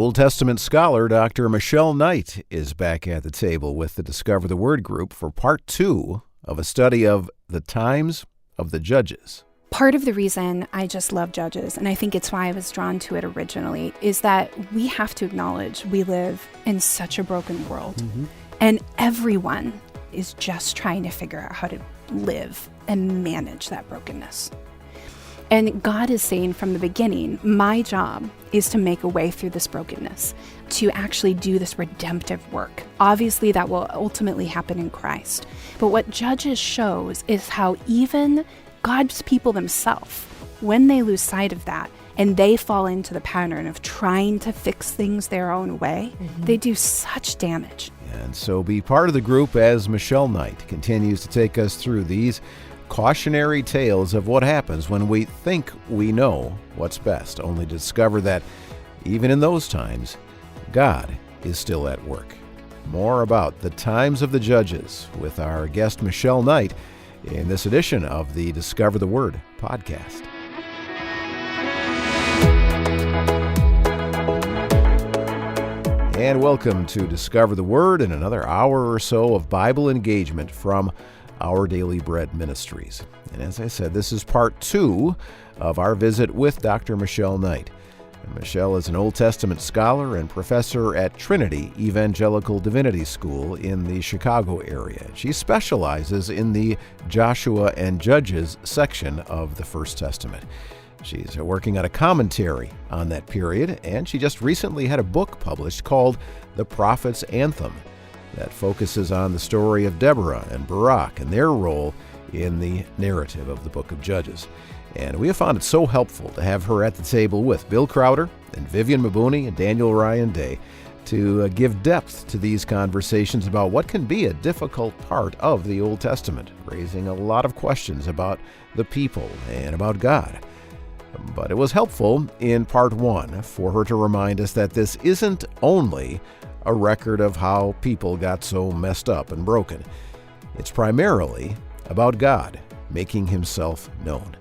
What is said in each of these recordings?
Old Testament scholar Dr. Michelle Knight is back at the table with the Discover the Word group for part 2 of a study of the times of the Judges. Part of the reason I just love Judges, and I think it's why I was drawn to it originally, is that we have to acknowledge we live in such a broken world. Mm-hmm. And everyone is just trying to figure out how to live and manage that brokenness. And God is saying from the beginning, my job is to make a way through this brokenness, to actually do this redemptive work. Obviously, that will ultimately happen in Christ. But what Judges shows is how even God's people themselves, when they lose sight of that and they fall into the pattern of trying to fix things their own way, they do such damage. And so be part of the group as Michelle Knight continues to take us through these cautionary tales of what happens when we think we know what's best, only to discover that even in those times, God is still at work. More about the times of the Judges with our guest Michelle Knight in this edition of the Discover the Word podcast. And welcome to Discover the Word and another hour or so of Bible engagement from Our Daily Bread Ministries. And as I said, this is part 2 of our visit with Dr. Michelle Knight. And Michelle is an Old Testament scholar and professor at Trinity Evangelical Divinity School in the Chicago area. She specializes in the Joshua and Judges section of the First Testament. She's working on a commentary on that period, and she just recently had a book published called The Prophet's Anthem that focuses on the story of Deborah and Barak and their role in the narrative of the book of Judges. And we have found it so helpful to have her at the table with Bill Crowder and Vivian Mabuni and Daniel Ryan Day to give depth to these conversations about what can be a difficult part of the Old Testament, raising a lot of questions about the people and about God. But it was helpful in part 1 for her to remind us that this isn't only a record of how people got so messed up and broken. It's primarily about God making himself known.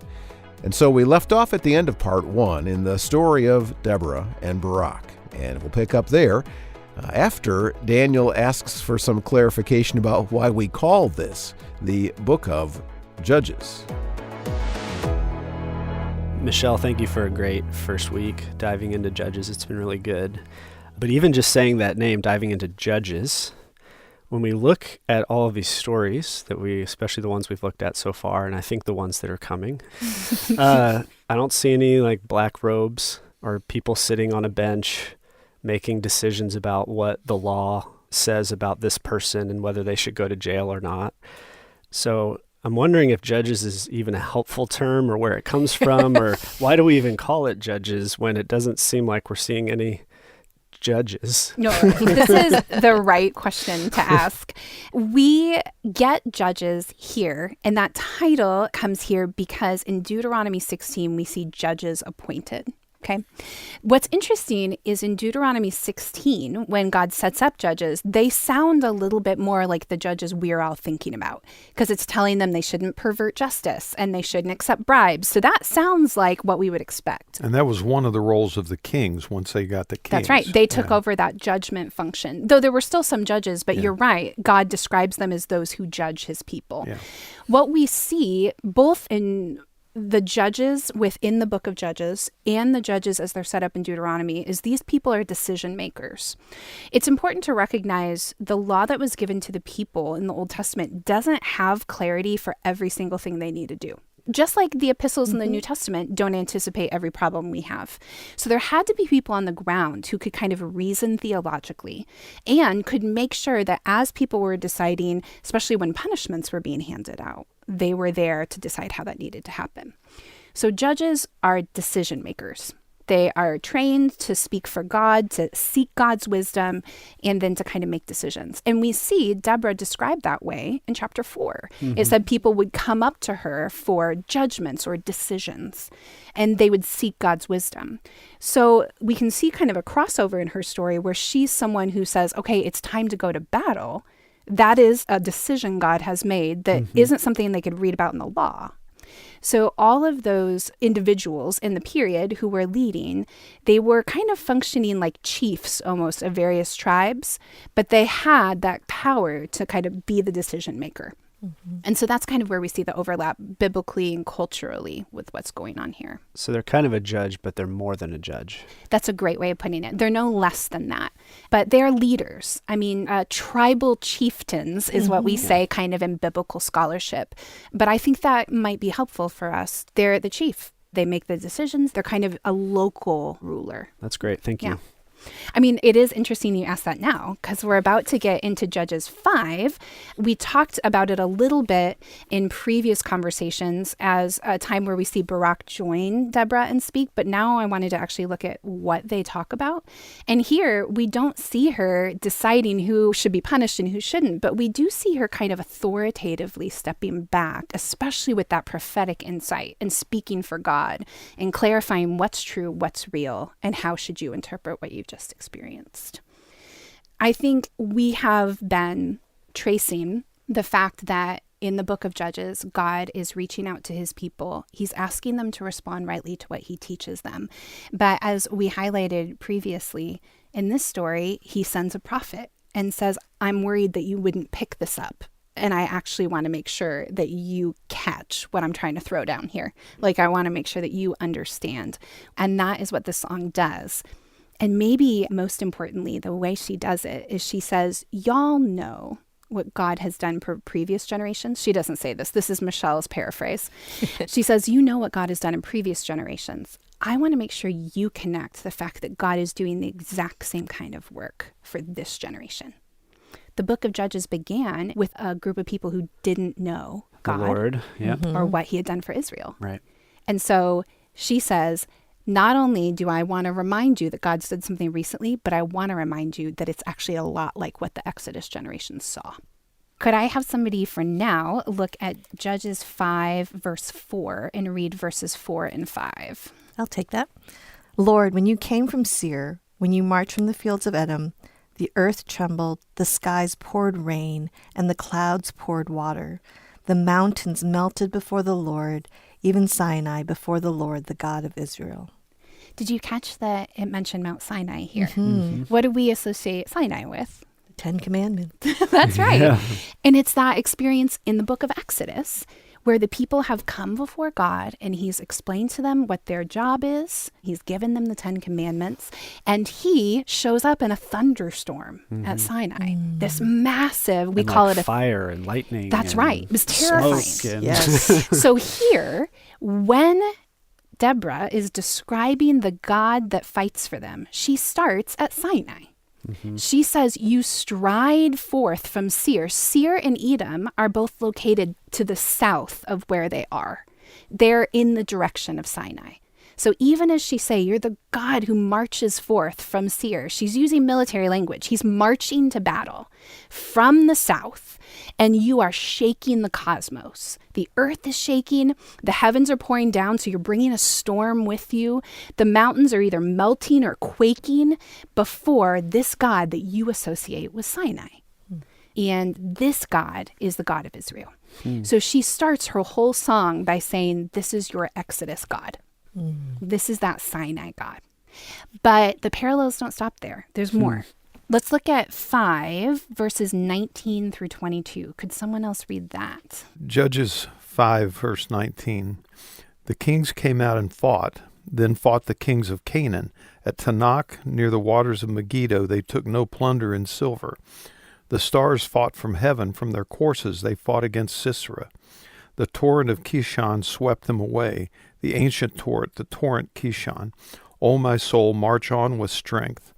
And so we left off at the end of part 1 in the story of Deborah and Barak. And we'll pick up there after Daniel asks for some clarification about why we call this the book of Judges. Michelle, thank you for a great first week diving into Judges. It's been really good. But even just saying that name, diving into Judges, when we look at all of these stories that especially the ones we've looked at so far, and I think the ones that are coming, I don't see any like black robes or people sitting on a bench making decisions about what the law says about this person and whether they should go to jail or not. So I'm wondering if Judges is even a helpful term or where it comes from, or why do we even call it Judges when it doesn't seem like we're seeing any judges? No, this is the right question to ask. We get Judges here, and that title comes here because in Deuteronomy 16, we see judges appointed. Okay. What's interesting is in Deuteronomy 16, when God sets up judges, they sound a little bit more like the judges we're all thinking about, because it's telling them they shouldn't pervert justice and they shouldn't accept bribes. So that sounds like what we would expect. And that was one of the roles of the kings once they got the kings. That's right. They took over that judgment function, though there were still some judges, but you're right. God describes them as those who judge his people. Yeah. What we see both in the judges within the book of Judges and the judges as they're set up in Deuteronomy is these people are decision makers. It's important to recognize the law that was given to the people in the Old Testament doesn't have clarity for every single thing they need to do. Just like the epistles in the New Testament don't anticipate every problem we have. So there had to be people on the ground who could kind of reason theologically and could make sure that as people were deciding, especially when punishments were being handed out, they were there to decide how that needed to happen. So judges are decision makers. They are trained to speak for God, to seek God's wisdom, and then to kind of make decisions. And we see Deborah described that way in chapter 4. It said people would come up to her for judgments or decisions, and they would seek God's wisdom. So we can see kind of a crossover in her story where she's someone who says, okay, it's time to go to battle. That is a decision God has made that isn't something they could read about in the law. So all of those individuals in the period who were leading, they were kind of functioning like chiefs almost of various tribes, but they had that power to kind of be the decision maker. Mm-hmm. And so that's kind of where we see the overlap biblically and culturally with what's going on here. So they're kind of a judge, but they're more than a judge. That's a great way of putting it. They're no less than that. But they're leaders. I mean, tribal chieftains is what we say kind of in biblical scholarship. But I think that might be helpful for us. They're the chief. They make the decisions. They're kind of a local ruler. That's great. Thank you. I mean, it is interesting you ask that now, because we're about to get into Judges 5. We talked about it a little bit in previous conversations as a time where we see Barak join Deborah and speak, but now I wanted to actually look at what they talk about. And here, we don't see her deciding who should be punished and who shouldn't, but we do see her kind of authoritatively stepping back, especially with that prophetic insight and speaking for God and clarifying what's true, what's real, and how should you interpret what you've just experienced. I think we have been tracing the fact that in the book of Judges, God is reaching out to his people. He's asking them to respond rightly to what he teaches them. But as we highlighted previously, in this story, he sends a prophet and says, I'm worried that you wouldn't pick this up. And I actually want to make sure that you catch what I'm trying to throw down here. Like, I want to make sure that you understand. And that is what this song does. And maybe most importantly, the way she does it is she says, y'all know what God has done for previous generations. She doesn't say this. This is Michelle's paraphrase. She says, you know what God has done in previous generations. I want to make sure you connect the fact that God is doing the exact same kind of work for this generation. The book of Judges began with a group of people who didn't know God, the Lord, or what he had done for Israel. Right. And so she says, not only do I want to remind you that God's did something recently, but I want to remind you that it's actually a lot like what the Exodus generation saw. Could I have somebody for now look at Judges 5, verse 4, and read verses 4 and 5? I'll take that. Lord, when you came from Seir, when you marched from the fields of Edom, the earth trembled, the skies poured rain, and the clouds poured water. The mountains melted before the Lord, even Sinai before the Lord, the God of Israel. Did you catch that it mentioned Mount Sinai here? Mm-hmm. What do we associate Sinai with? The 10 Commandments. That's right. Yeah. And it's that experience in the book of Exodus where the people have come before God and he's explained to them what their job is. He's given them the 10 Commandments. And he shows up in a thunderstorm at Sinai. This massive, we call it a fire and lightning. That's right. It was terrifying. And yes. So here, when Deborah is describing the God that fights for them, she starts at Sinai. Mm-hmm. She says, you stride forth from Seir. Seir and Edom are both located to the south of where they are. They're in the direction of Sinai. So even as she say, you're the God who marches forth from Seir, she's using military language. He's marching to battle from the south, and you are shaking the cosmos. The earth is shaking. The heavens are pouring down, so you're bringing a storm with you. The mountains are either melting or quaking before this God that you associate with Sinai. And this God is the God of Israel. So she starts her whole song by saying, this is your Exodus God. This is that Sinai God. But the parallels don't stop there. There's more. Let's look at 5, verses 19 through 22. Could someone else read that? Judges 5, verse 19. The kings came out and fought, then fought the kings of Canaan. At Tanakh, near the waters of Megiddo, they took no plunder in silver. The stars fought from heaven, from their courses they fought against Sisera. The torrent of Kishon swept them away, the ancient torrent, the torrent Kishon. O my soul, march on with strength.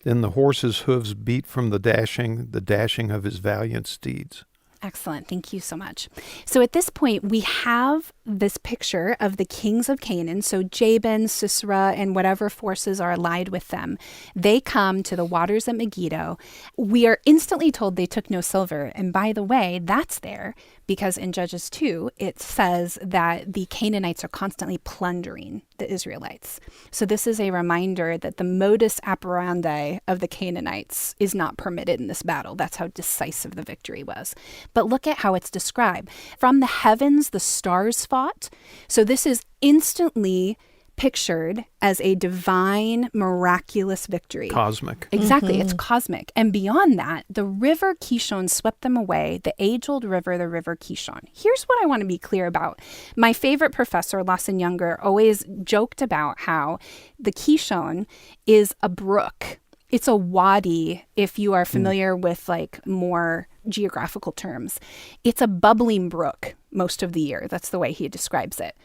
Then the horse's hooves beat from the dashing of his valiant steeds. Excellent. Thank you so much. So at this point, we have this picture of the kings of Canaan. So Jabin, Sisera, and whatever forces are allied with them. They come to the waters at Megiddo. We are instantly told they took no silver. And by the way, that's there because in Judges 2, it says that the Canaanites are constantly plundering the Israelites. So this is a reminder that the modus operandi of the Canaanites is not permitted in this battle. That's how decisive the victory was. But look at how it's described. From the heavens, the stars fought. So this is instantly pictured as a divine, miraculous victory. Cosmic. Exactly. It's cosmic. And beyond that, the river Kishon swept them away, the age-old river, the river Kishon. Here's what I want to be clear about. My favorite professor, Lawson Younger, always joked about how the Kishon is a brook. It's a wadi, if you are familiar with like more geographical terms. It's a bubbling brook most of the year. That's the way he describes it.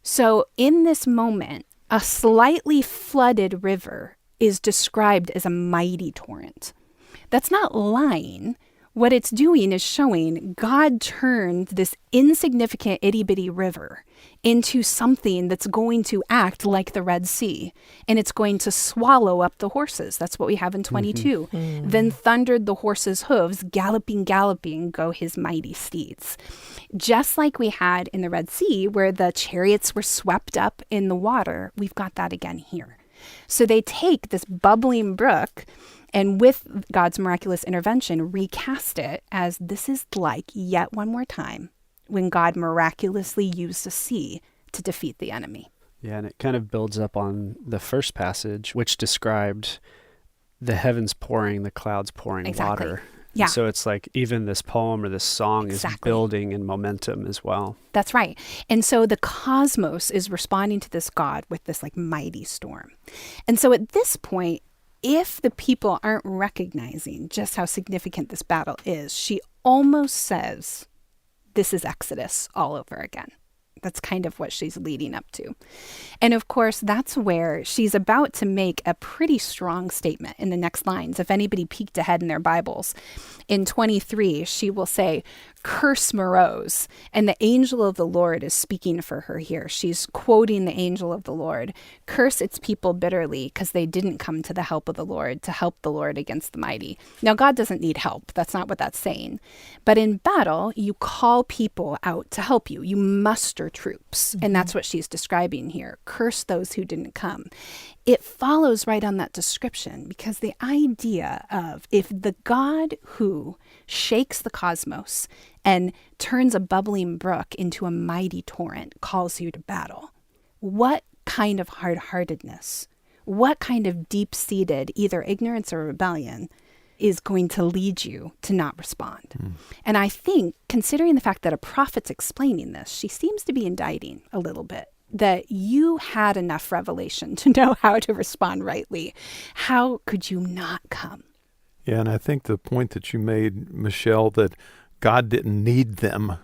So in this moment, a slightly flooded river is described as a mighty torrent. That's not lying. What it's doing is showing God turned this insignificant itty-bitty river into something that's going to act like the Red Sea, and it's going to swallow up the horses. That's what we have in 22. Then thundered the horses' hooves, galloping, galloping, go his mighty steeds. Just like we had in the Red Sea, where the chariots were swept up in the water, we've got that again here. So they take this bubbling brook and with God's miraculous intervention, recast it as this is like yet one more time when God miraculously used the sea to defeat the enemy. Yeah, and it kind of builds up on the first passage, which described the heavens pouring, the clouds pouring water. Yeah. So it's like even this poem or this song is building in momentum as well. That's right. And so the cosmos is responding to this God with this like mighty storm. And so at this point, if the people aren't recognizing just how significant this battle is, she almost says, this is Exodus all over again. That's kind of what she's leading up to. And of course, that's where she's about to make a pretty strong statement in the next lines. If anybody peeked ahead in their Bibles, in 23, she will say, curse Meroz. And the angel of the Lord is speaking for her here. She's quoting the angel of the Lord. Curse its people bitterly because they didn't come to the help of the Lord, to help the Lord against the mighty. Now, God doesn't need help. That's not what that's saying. But in battle, you call people out to help you. You muster troops. And that's what she's describing here. Curse those who didn't come. It follows right on that description because the idea of if the God who shakes the cosmos and turns a bubbling brook into a mighty torrent calls you to battle, what kind of hard-heartedness, what kind of deep-seated either ignorance or rebellion is going to lead you to not respond? And I think, considering the fact that a prophet's explaining this, she seems to be indicting a little bit that you had enough revelation to know how to respond rightly. How could you not come? Yeah, and I think the point that you made, Michelle, that God didn't need them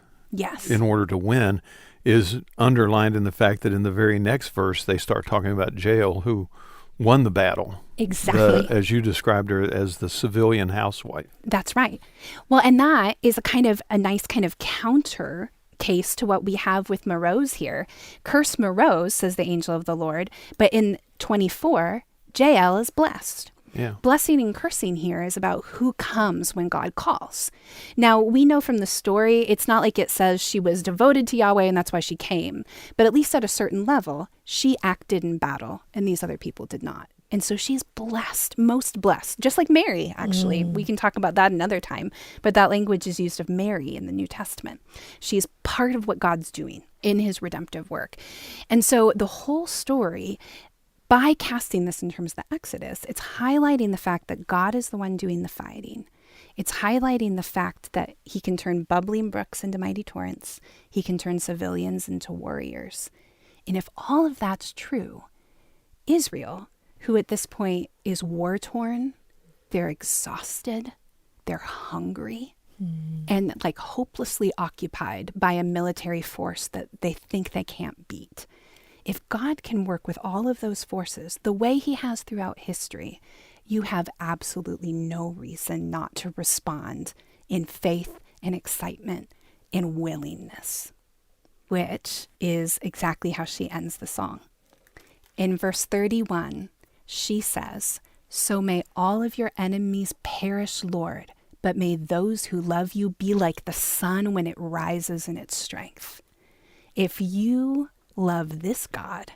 in order to win is underlined in the fact that in the very next verse, they start talking about Jael, who won the battle. Exactly. As you described her as the civilian housewife. That's right. Well, and that is a nice kind of counter case to what we have with Meroz here. Curse Meroz, says the angel of the Lord, but in 24, Jael is blessed. Yeah. Blessing and cursing here is about who comes when God calls. Now, we know from the story, it's not like it says she was devoted to Yahweh and that's why she came. But at least at a certain level, she acted in battle and these other people did not. And so she's blessed, most blessed, just like Mary, actually. We can talk about that another time. But that language is used of Mary in the New Testament. She's part of what God's doing in his redemptive work. And so the whole story, by casting this in terms of the Exodus, it's highlighting the fact that God is the one doing the fighting. It's highlighting the fact that he can turn bubbling brooks into mighty torrents. He can turn civilians into warriors. And if all of that's true, Israel, who at this point is war-torn, they're exhausted, they're hungry, and like hopelessly occupied by a military force that they think they can't beat. If God can work with all of those forces the way he has throughout history, you have absolutely no reason not to respond in faith and excitement and willingness, which is exactly how she ends the song. In verse 31, she says, "So may all of your enemies perish, Lord, but may those who love you be like the sun when it rises in its strength. If you love this God,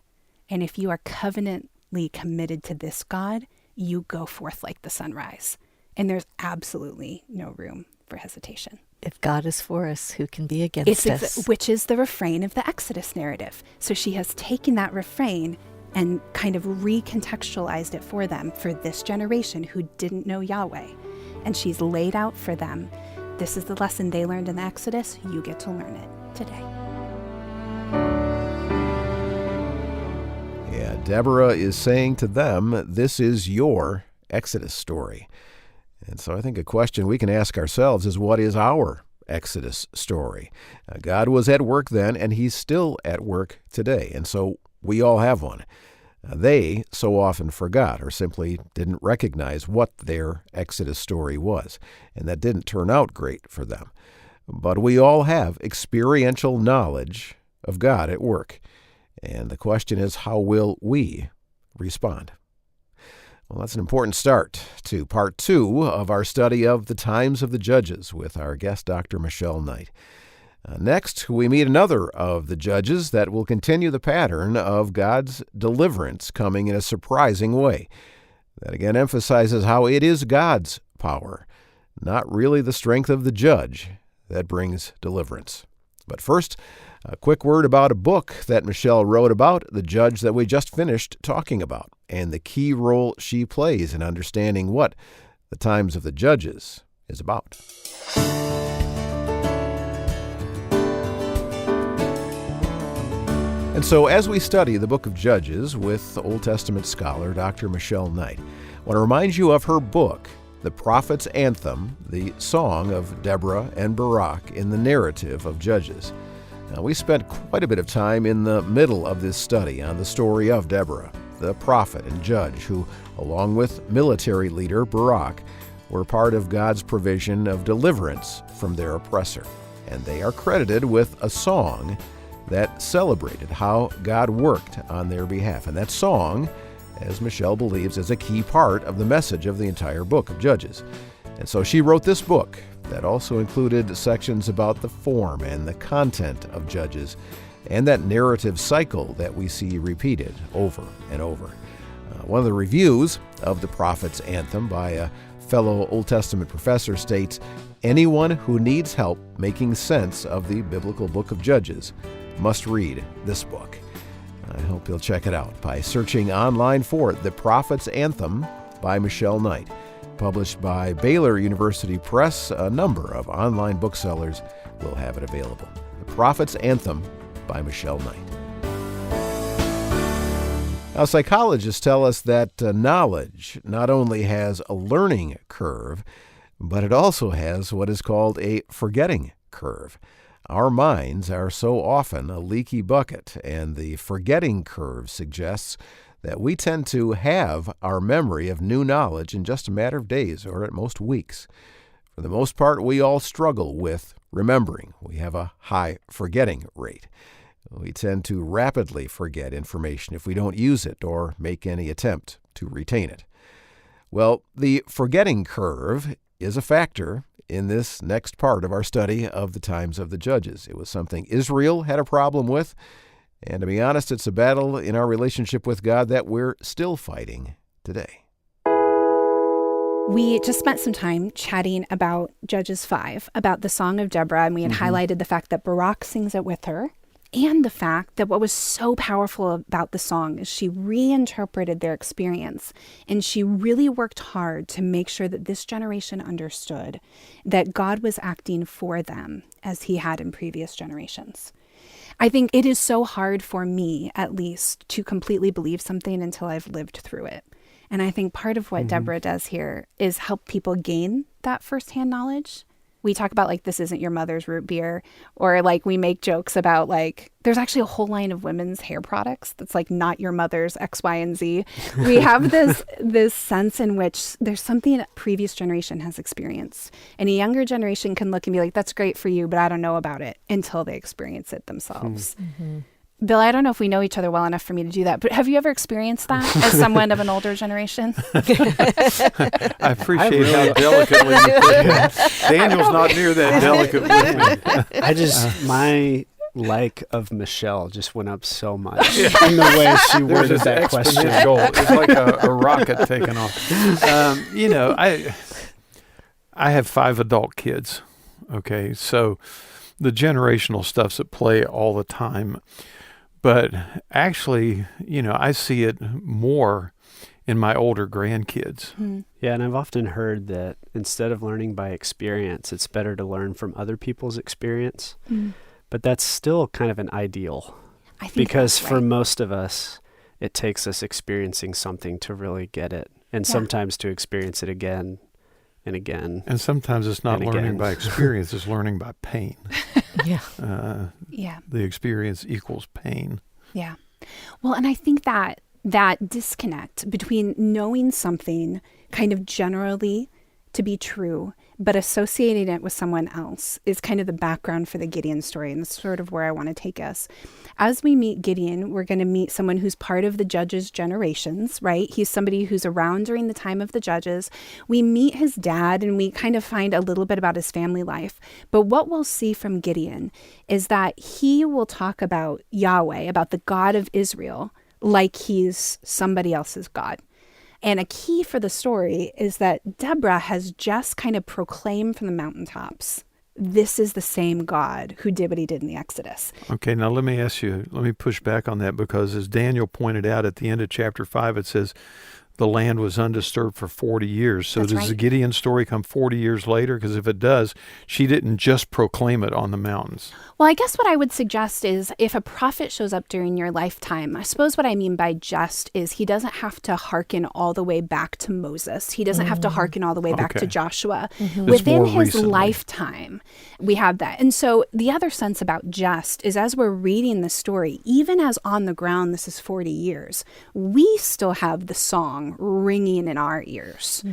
and if you are covenantly committed to this God, you go forth like the sunrise. And there's absolutely no room for hesitation. If God is for us, who can be against us? Which is the refrain of the Exodus narrative. So she has taken that refrain and kind of recontextualized it for them, for this generation who didn't know Yahweh. And she's laid out for them, this is the lesson they learned in the Exodus, you get to learn it today. Yeah, Deborah is saying to them, this is your Exodus story. And so I think a question we can ask ourselves is, what is our Exodus story? God was at work then, and he's still at work today. And so we all have one. They so often forgot or simply didn't recognize what their Exodus story was. And that didn't turn out great for them. But we all have experiential knowledge of God at work. And the question is, how will we respond? Well, that's an important start to part 2 of our study of the times of the Judges with our guest, Dr. Michelle Knight. Next, we meet another of the judges that will continue the pattern of God's deliverance coming in a surprising way. That again emphasizes how it is God's power, not really the strength of the judge, that brings deliverance. But first, a quick word about a book that Michelle wrote about the judge that we just finished talking about, and the key role she plays in understanding what the times of the Judges is about. And so as we study the book of Judges with Old Testament scholar Dr. Michelle Knight, I want to remind you of her book, The Prophet's Anthem, the song of Deborah and Barak in the narrative of Judges. Now, we spent quite a bit of time in the middle of this study on the story of Deborah, the prophet and judge who, along with military leader Barak, were part of God's provision of deliverance from their oppressor. And they are credited with a song that celebrated how God worked on their behalf. And that song, as Michelle believes, is a key part of the message of the entire book of Judges. And so she wrote this book that also included sections about the form and the content of Judges and that narrative cycle that we see repeated over and over. One of the reviews of the Prophet's Anthem by a fellow Old Testament professor states, anyone who needs help making sense of the biblical book of Judges must read this book. I hope you'll check it out by searching online for The Prophet's Anthem by Michelle Knight. Published by Baylor University Press, a number of online booksellers will have it available. The Prophet's Anthem by Michelle Knight. Now, psychologists tell us that knowledge not only has a learning curve, but it also has what is called a forgetting curve. Our minds are so often a leaky bucket, and the forgetting curve suggests that we tend to have our memory of new knowledge in just a matter of days or at most weeks. For the most part, we all struggle with remembering. We have a high forgetting rate. We tend to rapidly forget information if we don't use it or make any attempt to retain it. Well, the forgetting curve is a factor in this next part of our study of the times of the Judges. It was something Israel had a problem with, and to be honest, it's a battle in our relationship with God that we're still fighting today. We just spent some time chatting about Judges 5, about the Song of Deborah, and we had highlighted the fact that Barak sings it with her, and the fact that what was so powerful about the song is she reinterpreted their experience, and she really worked hard to make sure that this generation understood that God was acting for them as he had in previous generations. I think it is so hard for me, at least, to completely believe something until I've lived through it. And I think part of what Deborah does here is help people gain that firsthand knowledge. We talk about, like, this isn't your mother's root beer, or like we make jokes about, like, there's actually a whole line of women's hair products that's like not your mother's X, Y, and Z. We have this sense in which there's something a previous generation has experienced, and a younger generation can look and be like, that's great for you, but I don't know about it, until they experience it themselves. Bill, I don't know if we know each other well enough for me to do that, but have you ever experienced that as someone of an older generation? I appreciate how delicately you put it. Daniel's not near that delicate with me. My like of Michelle just went up so much in the way she worded that question. It's like a rocket taking off. I have 5 adult kids. Okay, so the generational stuff's at play all the time. But actually, I see it more in my older grandkids. Yeah, and I've often heard that instead of learning by experience, it's better to learn from other people's experience. But that's still kind of an ideal. I think because that's for right. most of us, it takes us experiencing something to really get it. And sometimes to experience it again and again. And sometimes it's not learning by experience, it's learning by pain. The experience equals pain. Yeah. Well, and I think that disconnect between knowing something kind of generally to be true, but associating it with someone else is kind of the background for the Gideon story. And that's sort of where I want to take us. As we meet Gideon, we're going to meet someone who's part of the judges' generations, right? He's somebody who's around during the time of the judges. We meet his dad and we kind of find a little bit about his family life. But what we'll see from Gideon is that he will talk about Yahweh, about the God of Israel, like he's somebody else's God. And a key for the story is that Deborah has just kind of proclaimed from the mountaintops, this is the same God who did what he did in the Exodus. Okay, now let me push back on that, because as Daniel pointed out at the end of chapter 5, it says the land was undisturbed for 40 years. So does the Gideon story come 40 years later? Because if it does, she didn't just proclaim it on the mountains. Well, I guess what I would suggest is if a prophet shows up during your lifetime, I suppose what I mean by just is he doesn't have to hearken all the way back to Moses. He doesn't have to hearken all the way back to Joshua. Within his lifetime, we have that. And so the other sense about just is as we're reading the story, even as on the ground this is 40 years, we still have the song ringing in our ears.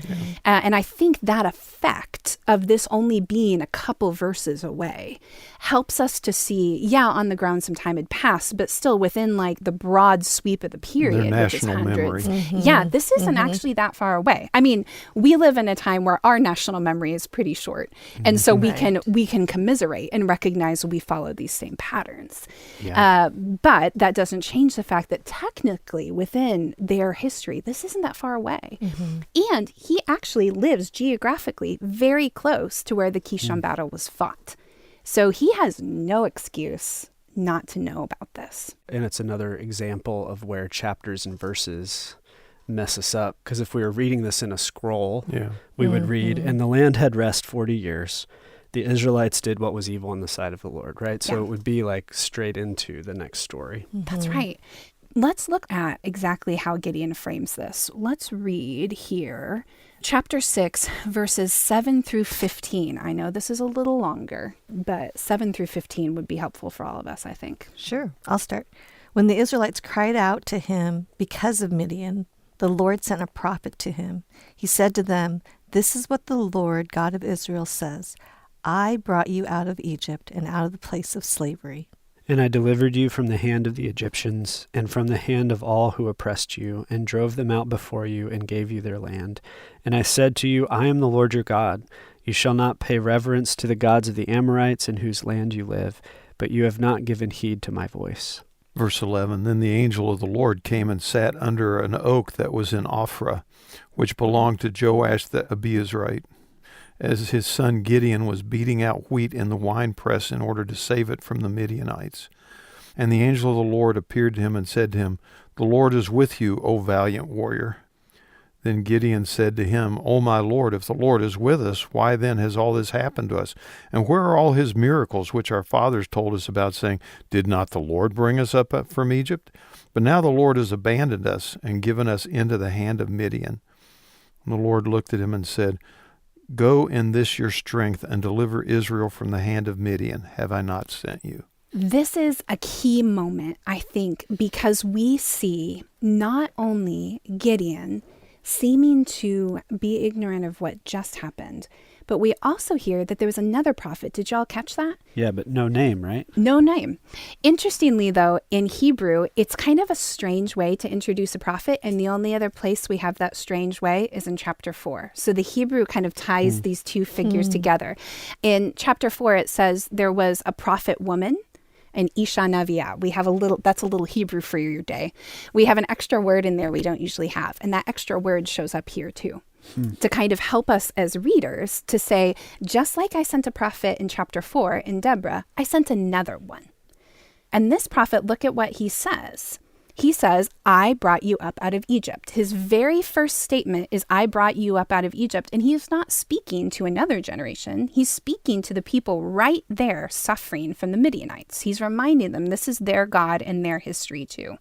And I think that effect of this only being a couple verses away helps us to see, on the ground some time had passed, but still within like the broad sweep of the period, which is hundreds. This isn't actually that far away. I mean, we live in a time where our national memory is pretty short. And so we can commiserate and recognize we follow these same patterns. But that doesn't change the fact that technically within their history, this isn't that far away. And he actually lives geographically very close to where the Kishon battle was fought. So he has no excuse not to know about this. And it's another example of where chapters and verses mess us up. Because if we were reading this in a scroll, we would read, and the land had rest 40 years. The Israelites did what was evil in the sight of the Lord, right? So it would be like straight into the next story. That's right. Let's look at exactly how Gideon frames this. Let's read here. Chapter 6, verses 7 through 15. I know this is a little longer, but 7 through 15 would be helpful for all of us, I think. Sure, I'll start. When the Israelites cried out to him because of Midian, the Lord sent a prophet to him. He said to them, "This is what the Lord God of Israel says. I brought you out of Egypt and out of the place of slavery. And I delivered you from the hand of the Egyptians, and from the hand of all who oppressed you, and drove them out before you, and gave you their land. And I said to you, I am the Lord your God. You shall not pay reverence to the gods of the Amorites in whose land you live, but you have not given heed to my voice." Verse 11, Then the angel of the Lord came and sat under an oak that was in Ophrah, which belonged to Joash the Abiezrite, as his son Gideon was beating out wheat in the winepress in order to save it from the Midianites. And the angel of the Lord appeared to him and said to him, "The Lord is with you, O valiant warrior." Then Gideon said to him, "O my Lord, if the Lord is with us, why then has all this happened to us? And where are all his miracles which our fathers told us about, saying, Did not the Lord bring us up from Egypt? But now the Lord has abandoned us and given us into the hand of Midian." And the Lord looked at him and said, "Go in this your strength and deliver Israel from the hand of Midian. Have I not sent you?" This is a key moment, I think, because we see not only Gideon seeming to be ignorant of what just happened, But we also hear that there was another prophet. Did y'all catch that? Yeah, but no name, right? No name. Interestingly, though, in Hebrew, it's kind of a strange way to introduce a prophet. And the only other place we have that strange way is in chapter 4. So the Hebrew kind of ties these two figures together. In chapter 4, it says there was a prophet woman, an Isha Naviah. We have that's a little Hebrew for your day. We have an extra word in there we don't usually have. And that extra word shows up here too. To kind of help us as readers to say, just like I sent a prophet in chapter 4 in Deborah, I sent another one. And this prophet, look at what he says. He says, I brought you up out of Egypt. His very first statement is, I brought you up out of Egypt. And he is not speaking to another generation. He's speaking to the people right there suffering from the Midianites. He's reminding them this is their God and their history too.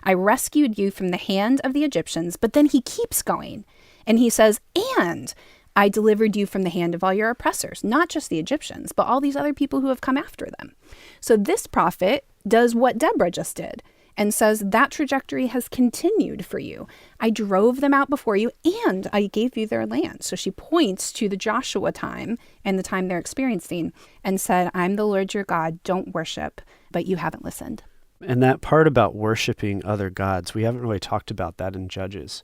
I rescued you from the hand of the Egyptians. But then he keeps going. And he says, and I delivered you from the hand of all your oppressors, not just the Egyptians, but all these other people who have come after them. So this prophet does what Deborah just did and says that trajectory has continued for you. I drove them out before you and I gave you their land. So she points to the Joshua time and the time they're experiencing and said, I'm the Lord your God, don't worship, but you haven't listened. And that part about worshiping other gods, we haven't really talked about that in Judges.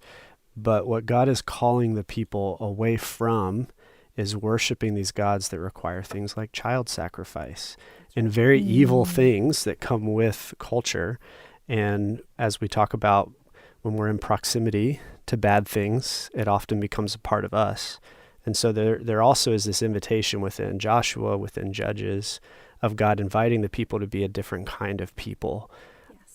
But what God is calling the people away from is worshiping these gods that require things like child sacrifice and very evil things that come with culture. And as we talk about when we're in proximity to bad things, it often becomes a part of us. And so there also is this invitation within Joshua, within Judges, of God inviting the people to be a different kind of people.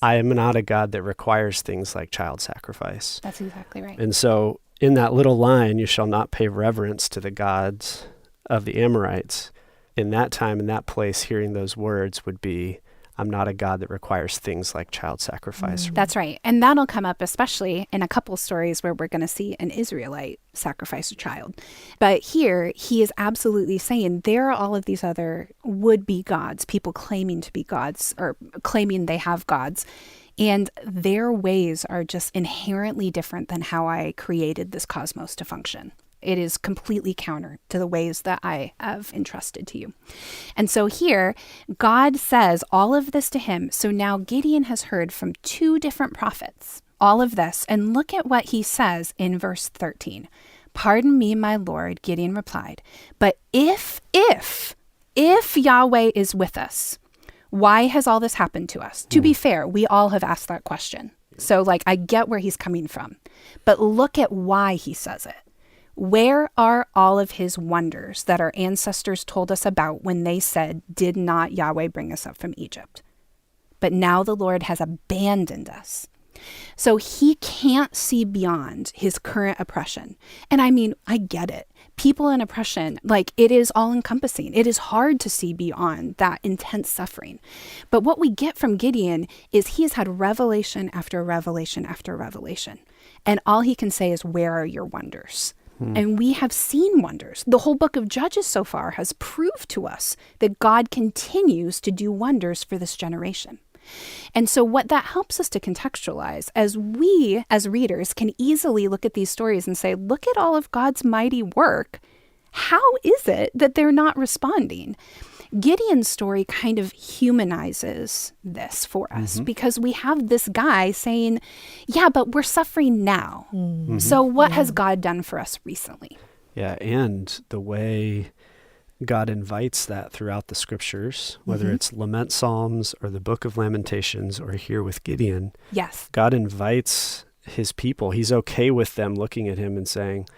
I am not a God that requires things like child sacrifice. That's exactly right. And so in that little line, you shall not pay reverence to the gods of the Amorites. In that time, in that place, hearing those words would be, I'm not a God that requires things like child sacrifice. That's right. And that'll come up especially in a couple stories where we're going to see an Israelite sacrifice a child. But here, he is absolutely saying there are all of these other would-be gods, people claiming to be gods or claiming they have gods. And their ways are just inherently different than how I created this cosmos to function. It is completely counter to the ways that I have entrusted to you. And so here, God says all of this to him. So now Gideon has heard from 2 different prophets, all of this. And look at what he says in verse 13. Pardon me, my Lord, Gideon replied. But if Yahweh is with us, why has all this happened to us? To be fair, we all have asked that question. So I get where he's coming from. But look at why he says it. Where are all of his wonders that our ancestors told us about when they said, did not Yahweh bring us up from Egypt? But now the Lord has abandoned us. So he can't see beyond his current oppression. And I mean, I get it. People in oppression, it is all encompassing. It is hard to see beyond that intense suffering. But what we get from Gideon is he has had revelation after revelation after revelation. And all he can say is, where are your wonders? And we have seen wonders. The whole book of Judges so far has proved to us that God continues to do wonders for this generation. And so what that helps us to contextualize, as we as readers can easily look at these stories and say, look at all of God's mighty work. How is it that they're not responding? Gideon's story kind of humanizes this for us because we have this guy saying, yeah, but we're suffering now. So what has God done for us recently? Yeah, and the way God invites that throughout the scriptures, whether it's lament psalms or the book of Lamentations or here with Gideon. Yes. God invites his people. He's okay with them looking at him and saying,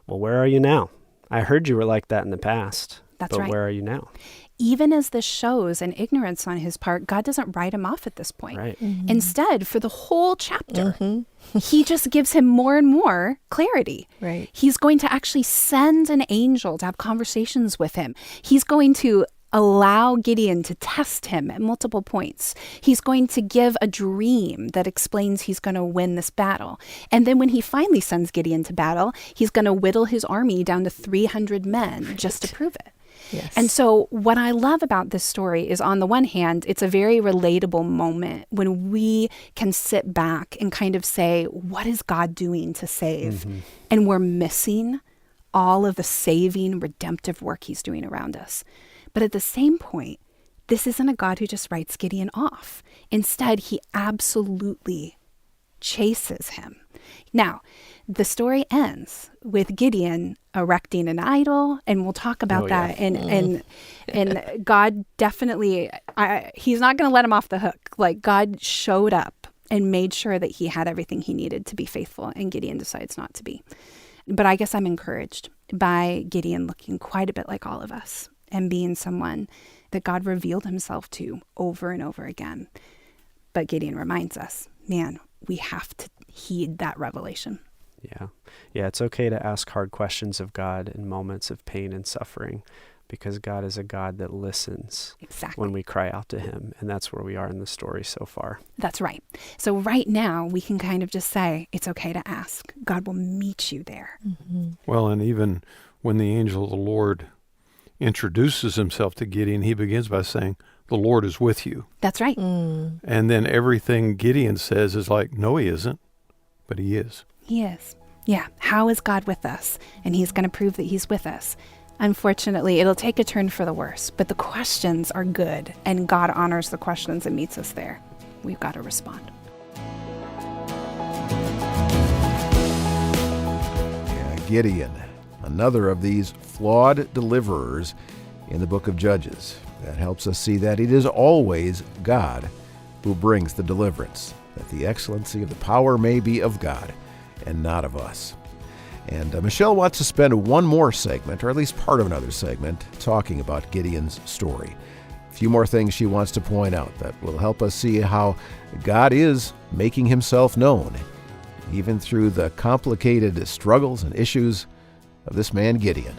well, where are you now? I heard you were like that in the past. That's but right. Where are you now? Even as this shows an ignorance on his part, God doesn't write him off at this point. Right. Instead, for the whole chapter, he just gives him more and more clarity. Right. He's going to actually send an angel to have conversations with him. He's going to allow Gideon to test him at multiple points. He's going to give a dream that explains he's going to win this battle. And then when he finally sends Gideon to battle, he's going to whittle his army down to 300 men just to prove it. Yes. And so what I love about this story is, on the one hand, it's a very relatable moment when we can sit back and kind of say, what is God doing to save? And we're missing all of the saving, redemptive work he's doing around us. But at the same point, this isn't a God who just writes Gideon off. Instead, he absolutely chases him. Now, the story ends with Gideon erecting an idol, and we'll talk about that. And God definitely, he's not going to let him off the hook. Like, God showed up and made sure that he had everything he needed to be faithful, and Gideon decides not to be. But I guess I'm encouraged by Gideon looking quite a bit like all of us and being someone that God revealed himself to over and over again. But Gideon reminds us, man, we have to heed that revelation. Yeah, it's okay to ask hard questions of God in moments of pain and suffering, because God is a God that listens when we cry out to him. And that's where we are in the story so far. That's right. So right now we can kind of just say, it's okay to ask. God will meet you there. Mm-hmm. Well, and even when the angel of the Lord introduces himself to Gideon, he begins by saying, the Lord is with you. That's right. Mm. And then everything Gideon says is like, no, he isn't, but he is. He is. Yeah. How is God with us? And he's going to prove that he's with us. Unfortunately, it'll take a turn for the worse, but the questions are good, and God honors the questions and meets us there. We've got to respond. Yeah, Gideon, another of these flawed deliverers in the book of Judges. That helps us see that it is always God who brings the deliverance, that the excellency of the power may be of God and not of us. And Michelle wants to spend one more segment, or at least part of another segment, talking about Gideon's story. A few more things she wants to point out that will help us see how God is making himself known, even through the complicated struggles and issues of this man Gideon.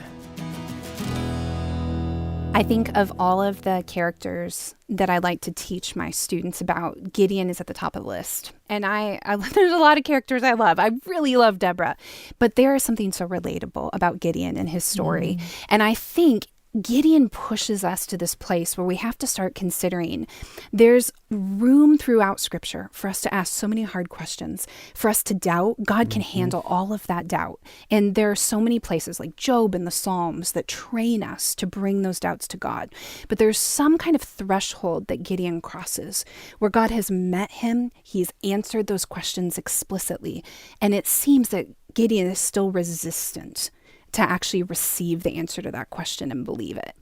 I think of all of the characters that I like to teach my students about, Gideon is at the top of the list. And I there's a lot of characters I love. I really love Deborah. But there is something so relatable about Gideon and his story. And I think Gideon pushes us to this place where we have to start considering there's room throughout Scripture for us to ask so many hard questions, for us to doubt. God can handle all of that doubt. And there are so many places like Job and the Psalms that train us to bring those doubts to God. But there's some kind of threshold that Gideon crosses where God has met him. He's answered those questions explicitly. And it seems that Gideon is still resistant to actually receive the answer to that question and believe it.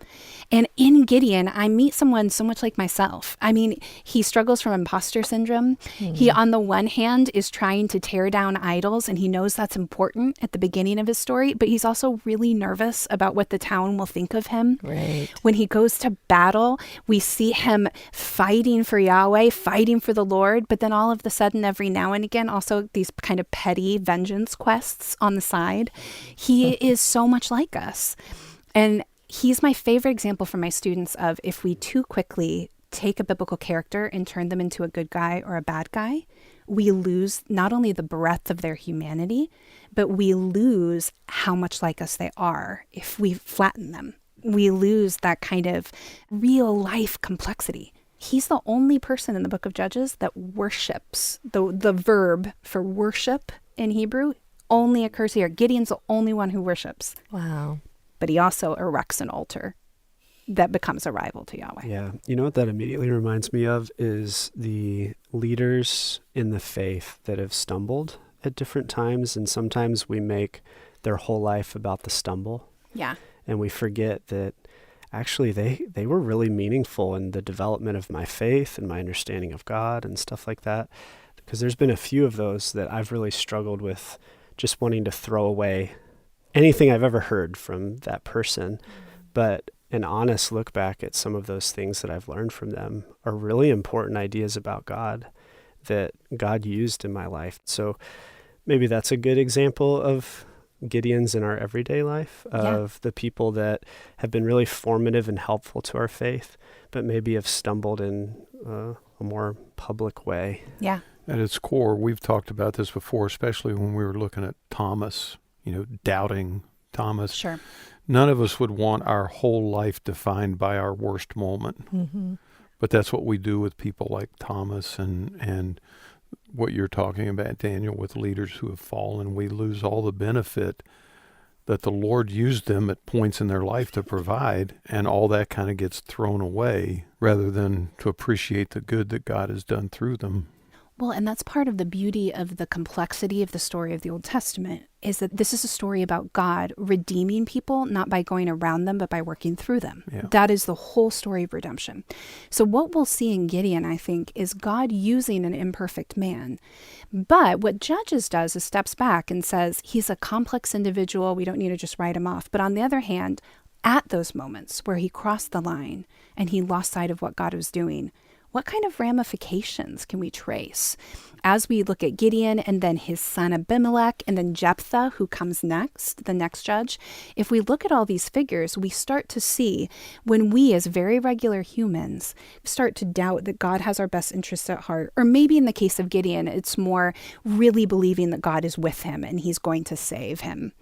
And in Gideon, I meet someone so much like myself. I mean, he struggles from imposter syndrome. He, on the one hand, is trying to tear down idols, and he knows that's important at the beginning of his story, but he's also really nervous about what the town will think of him. Right. When he goes to battle, we see him fighting for Yahweh, fighting for the Lord, but then all of a sudden, every now and again, also these kind of petty vengeance quests on the side. He is so much like us. And he's my favorite example for my students of if we too quickly take a biblical character and turn them into a good guy or a bad guy, we lose not only the breadth of their humanity, but we lose how much like us they are if we flatten them. We lose that kind of real life complexity. He's the only person in the book of Judges that worships. The verb for worship in Hebrew only occurs here. Gideon's the only one who worships. Wow. But he also erects an altar that becomes a rival to Yahweh. Yeah. You know what that immediately reminds me of is the leaders in the faith that have stumbled at different times. And sometimes we make their whole life about the stumble. Yeah. And we forget that actually they were really meaningful in the development of my faith and my understanding of God and stuff like that. Because there's been a few of those that I've really struggled with just wanting to throw away anything I've ever heard from that person. But an honest look back at some of those things that I've learned from them are really important ideas about God that God used in my life. So maybe that's a good example of Gideons in our everyday life, of the people that have been really formative and helpful to our faith, but maybe have stumbled in a more public way. Yeah. At its core, we've talked about this before, especially when we were looking at Thomas, doubting Thomas. Sure. None of us would want our whole life defined by our worst moment. Mm-hmm. But that's what we do with people like Thomas and what you're talking about, Daniel, with leaders who have fallen. We lose all the benefit that the Lord used them at points in their life to provide, and all that kind of gets thrown away rather than to appreciate the good that God has done through them. Well, and that's part of the beauty of the complexity of the story of the Old Testament, is that this is a story about God redeeming people, not by going around them, but by working through them. Yeah. That is the whole story of redemption. So what we'll see in Gideon, I think, is God using an imperfect man. But what Judges does is steps back and says, he's a complex individual. We don't need to just write him off. But on the other hand, at those moments where he crossed the line and he lost sight of what God was doing, what kind of ramifications can we trace as we look at Gideon and then his son Abimelech and then Jephthah, who comes next, the next judge? If we look at all these figures, we start to see when we as very regular humans start to doubt that God has our best interests at heart, or maybe in the case of Gideon, it's more really believing that God is with him and he's going to save him.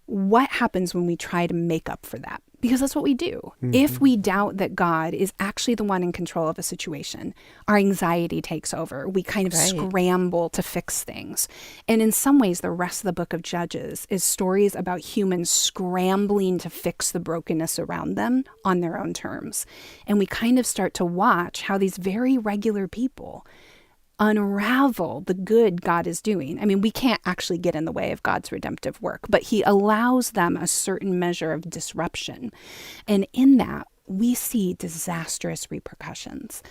What happens when we try to make up for that? Because that's what we do. Mm-hmm. If we doubt that God is actually the one in control of a situation, our anxiety takes over. We kind of scramble to fix things. And in some ways, the rest of the book of Judges is stories about humans scrambling to fix the brokenness around them on their own terms. And we kind of start to watch how these very regular people unravel the good God is doing. I mean, we can't actually get in the way of God's redemptive work, but he allows them a certain measure of disruption. And in that, we see disastrous repercussions.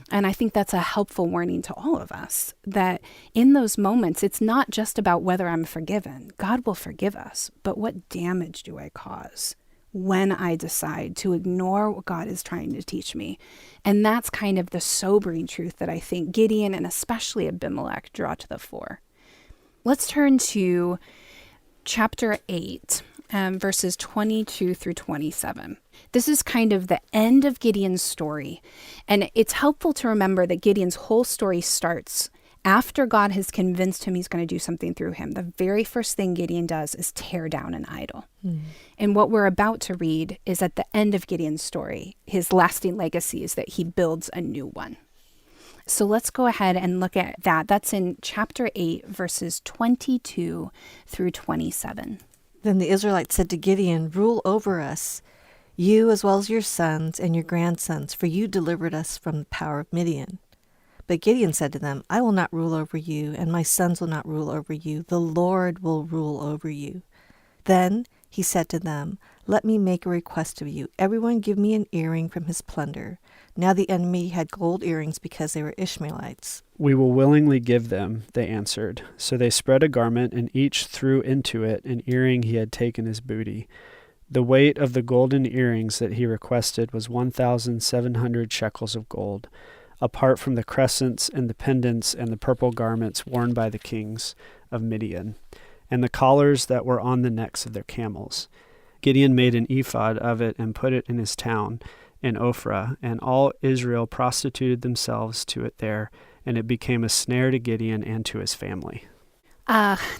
And I think that's a helpful warning to all of us, that in those moments, it's not just about whether I'm forgiven. God will forgive us, but what damage do I cause when I decide to ignore what God is trying to teach me? And that's kind of the sobering truth that I think Gideon and especially Abimelech draw to the fore. Let's turn to chapter 8, verses 22 through 27. This is kind of the end of Gideon's story. And it's helpful to remember that Gideon's whole story starts after God has convinced him he's going to do something through him. The very first thing Gideon does is tear down an idol. And what we're about to read is at the end of Gideon's story, his lasting legacy is that he builds a new one. So let's go ahead and look at that. That's in chapter 8, verses 22 through 27. Then the Israelites said to Gideon, "Rule over us, you as well as your sons and your grandsons, for you delivered us from the power of Midian." But Gideon said to them, "I will not rule over you, and my sons will not rule over you. The Lord will rule over you." Then he said to them, "Let me make a request of you. Everyone give me an earring from his plunder." Now the enemy had gold earrings because they were Ishmaelites. "We will willingly give them," they answered. So they spread a garment, and each threw into it an earring he had taken as booty. The weight of the golden earrings that he requested was 1,700 shekels of gold, apart from the crescents and the pendants and the purple garments worn by the kings of Midian, and the collars that were on the necks of their camels. Gideon made an ephod of it and put it in his town, in Ophrah, and all Israel prostituted themselves to it there, and it became a snare to Gideon and to his family.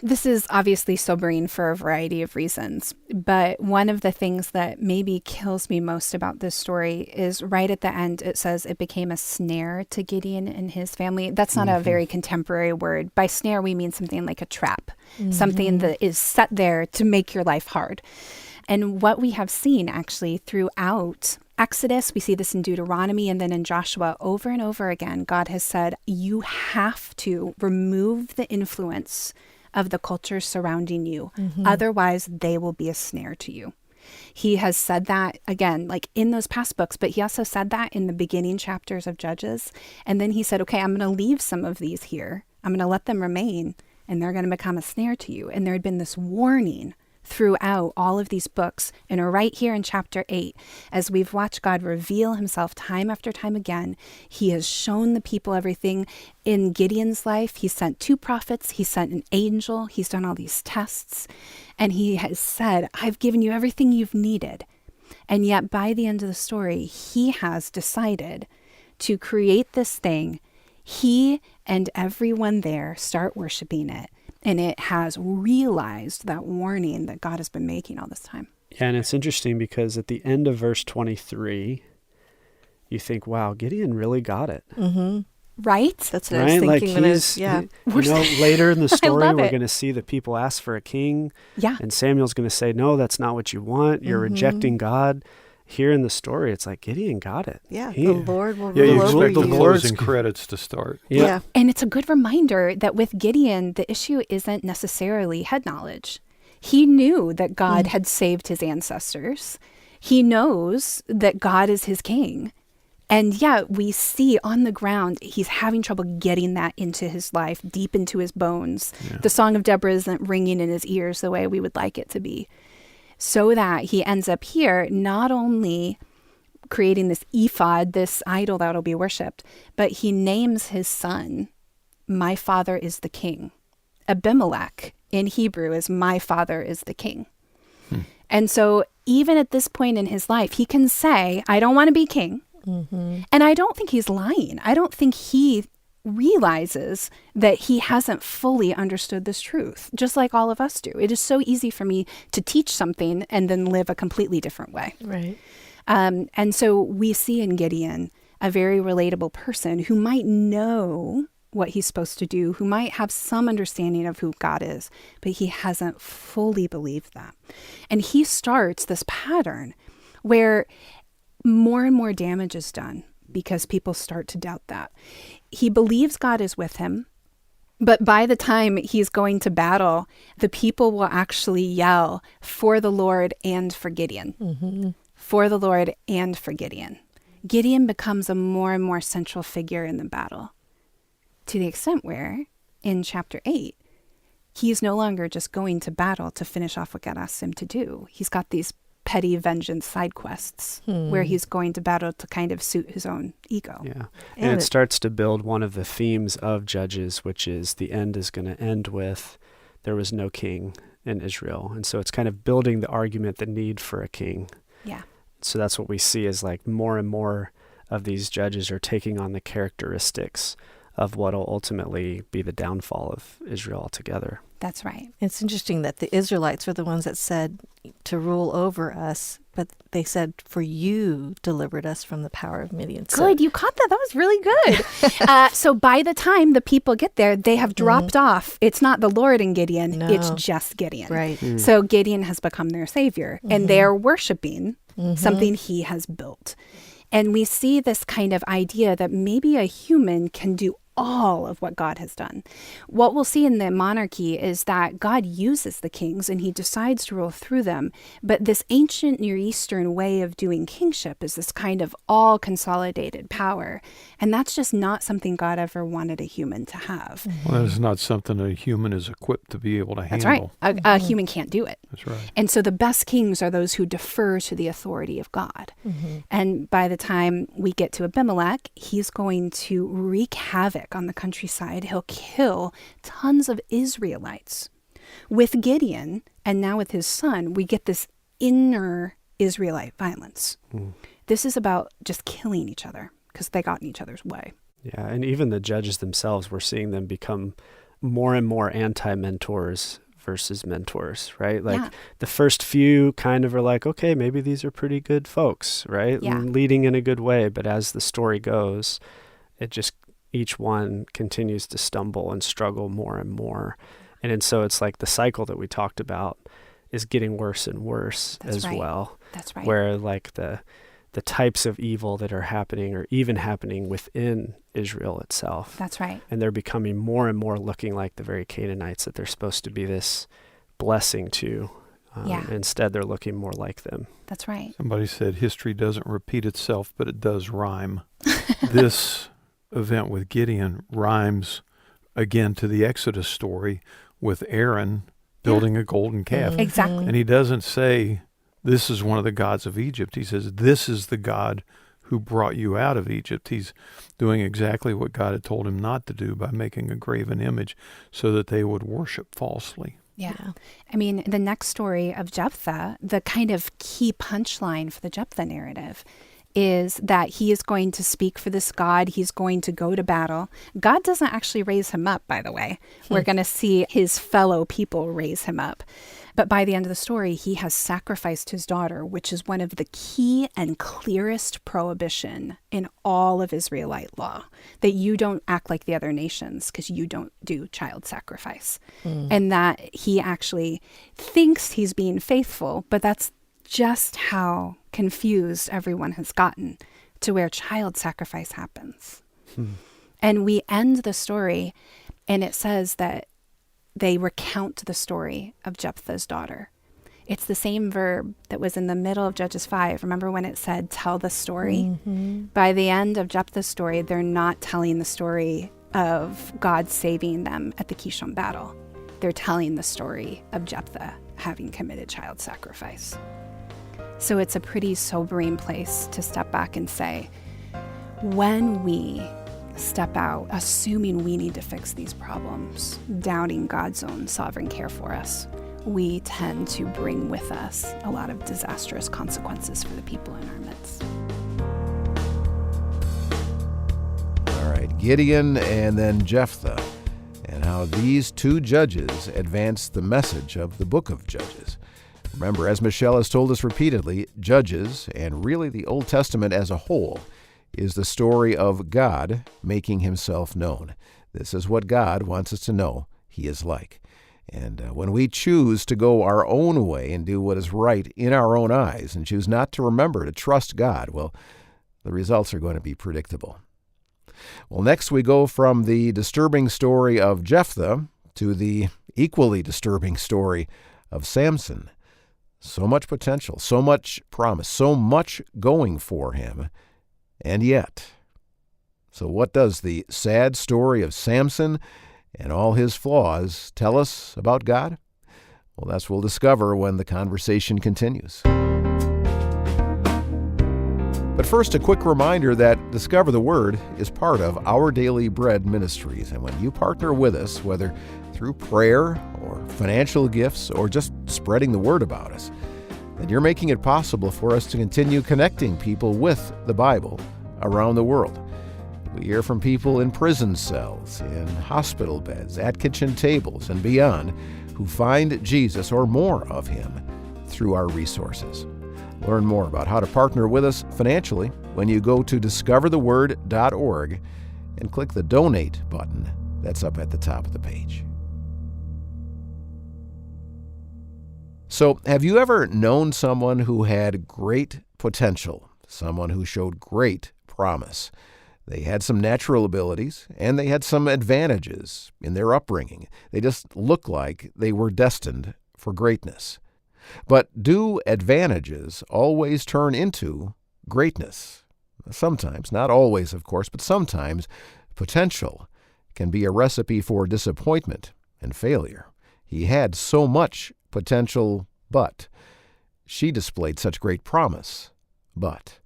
This is obviously sobering for a variety of reasons, but one of the things that maybe kills me most about this story is right at the end, it says it became a snare to Gideon and his family. That's not a very contemporary word. By snare, we mean something like a trap, something that is set there to make your life hard. And what we have seen actually throughout Exodus, we see this in Deuteronomy, and then in Joshua, over and over again, God has said, you have to remove the influence of the culture surrounding you. Otherwise, they will be a snare to you. He has said that, again, like in those past books, but he also said that in the beginning chapters of Judges. And then he said, okay, I'm going to leave some of these here. I'm going to let them remain, and they're going to become a snare to you. And there had been this warning throughout all of these books. And right here in chapter 8, as we've watched God reveal himself time after time again, he has shown the people everything. In Gideon's life, he sent 2 prophets, he sent an angel, he's done all these tests, and he has said, I've given you everything you've needed. And yet by the end of the story, he has decided to create this thing. He and everyone there start worshiping it. And it has realized that warning that God has been making all this time. Yeah, and it's interesting because at the end of verse 23, you think, wow, Gideon really got it. Right? That's what I was thinking. Later in the story, love we're it. going to see the people ask for a king. Yeah. And Samuel's going to say, no, that's not what you want. You're rejecting God. Here in the story, it's like Gideon got it. Yeah, the Lord will you rule over expect the you. closing credits to start. Yeah. And it's a good reminder that with Gideon, the issue isn't necessarily head knowledge. He knew that God had saved his ancestors. He knows that God is his king. And yet we see on the ground, he's having trouble getting that into his life, deep into his bones. Yeah. The song of Deborah isn't ringing in his ears the way we would like it to be. So that he ends up here not only creating this ephod, this idol that will be worshipped, but he names his son, my father is the king. Abimelech in Hebrew is my father is the king. And so even at this point in his life, he can say, I don't want to be king. And I don't think he's lying. I don't think he realizes that he hasn't fully understood this truth, just like all of us do. It is so easy for me to teach something and then live a completely different way. Right. And so we see in Gideon a very relatable person who might know what he's supposed to do, who might have some understanding of who God is, but he hasn't fully believed that. And he starts this pattern where more and more damage is done because people start to doubt that. He believes God is with him, but by the time he's going to battle, the people will actually yell for the Lord and for Gideon. For the Lord and for Gideon. Gideon becomes a more and more central figure in the battle, to the extent where, in chapter 8, he's no longer just going to battle to finish off what God asks him to do. He's got these petty vengeance side quests where he's going to battle to kind of suit his own ego. Yeah. And it starts to build one of the themes of Judges, which is the end is going to end with there was no king in Israel. And so it's kind of building the argument, the need for a king. Yeah. So that's what we see is like more and more of these judges are taking on the characteristics of what will ultimately be the downfall of Israel altogether. That's right. It's interesting that the Israelites were the ones that said to rule over us, but they said, for you delivered us from the power of Midian. Good. You caught that. That was really good. So by the time the people get there, they have dropped off. It's not the Lord and Gideon. No. It's just Gideon. Right. So Gideon has become their savior, and they're worshiping something he has built. And we see this kind of idea that maybe a human can do all of what God has done. What we'll see in the monarchy is that God uses the kings and he decides to rule through them. But this ancient Near Eastern way of doing kingship is this kind of all consolidated power. And that's just not something God ever wanted a human to have. Well, that is not something a human is equipped to be able to handle. That's right. A human can't do it. That's right. And so the best kings are those who defer to the authority of God. And by the time we get to Abimelech, he's going to wreak havoc on the countryside. He'll kill tons of Israelites. With Gideon, and now with his son, we get this inner Israelite violence. This is about just killing each other because they got in each other's way. Yeah, and even the judges themselves, we're seeing them become more and more anti-mentors versus mentors, right? Like the first few kind of are like, okay, maybe these are pretty good folks, right? Yeah. Leading in a good way. But as the story goes, it just, each one continues to stumble and struggle more and more. And so it's like the cycle that we talked about is getting worse and worse well. That's right. Where like the types of evil that are happening or even happening within Israel itself. That's right. And they're becoming more and more looking like the very Canaanites that they're supposed to be this blessing to. Instead, they're looking more like them. That's right. Somebody said history doesn't repeat itself, but it does rhyme. This event with Gideon rhymes again to the Exodus story with Aaron building a golden calf. Exactly. And he doesn't say, this is one of the gods of Egypt. He says, this is the God who brought you out of Egypt. He's doing exactly what God had told him not to do by making a graven image so that they would worship falsely. Yeah. I mean, the next story of Jephthah, the kind of key punchline for the Jephthah narrative is that he is going to speak for this God. He's going to go to battle. God doesn't actually raise him up, by the way. We're going to see his fellow people raise him up. But by the end of the story, he has sacrificed his daughter, which is one of the key and clearest prohibition in all of Israelite law, that you don't act like the other nations because you don't do child sacrifice. And that he actually thinks he's being faithful, but that's just how confused everyone has gotten to where child sacrifice happens. And we end the story, and it says that they recount the story of Jephthah's daughter. It's the same verb that was in the middle of Judges 5. Remember when it said, tell the story? By the end of Jephthah's story, they're not telling the story of God saving them at the Kishon battle. They're telling the story of Jephthah having committed child sacrifice. So it's a pretty sobering place to step back and say, when we step out, assuming we need to fix these problems, doubting God's own sovereign care for us, we tend to bring with us a lot of disastrous consequences for the people in our midst. All right, Gideon and then Jephthah, and how these two judges advanced the message of the book of Judges. Remember, as Michelle has told us repeatedly, Judges, and really the Old Testament as a whole, is the story of God making himself known. This is what God wants us to know he is like. And when we choose to go our own way and do what is right in our own eyes and choose not to remember to trust God, well, the results are going to be predictable. Well, next we go from the disturbing story of Jephthah to the equally disturbing story of Samson. So much potential, so much promise, so much going for him, and yet. So what does the sad story of Samson and all his flaws tell us about God? Well, that's what we'll discover when the conversation continues. But first, a quick reminder that Discover the Word is part of Our Daily Bread Ministries. And when you partner with us, whether through prayer or financial gifts or just spreading the word about us, then you're making it possible for us to continue connecting people with the Bible around the world. We hear from people in prison cells, in hospital beds, at kitchen tables, and beyond who find Jesus or more of him through our resources. Learn more about how to partner with us financially when you go to discovertheword.org and click the Donate button that's up at the top of the page. So, have you ever known someone who had great potential, someone who showed great promise? They had some natural abilities, and they had some advantages in their upbringing. They just looked like they were destined for greatness. But do advantages always turn into greatness? Sometimes, not always, of course, but sometimes potential can be a recipe for disappointment and failure. He had so much potential, but she displayed such great promise, but.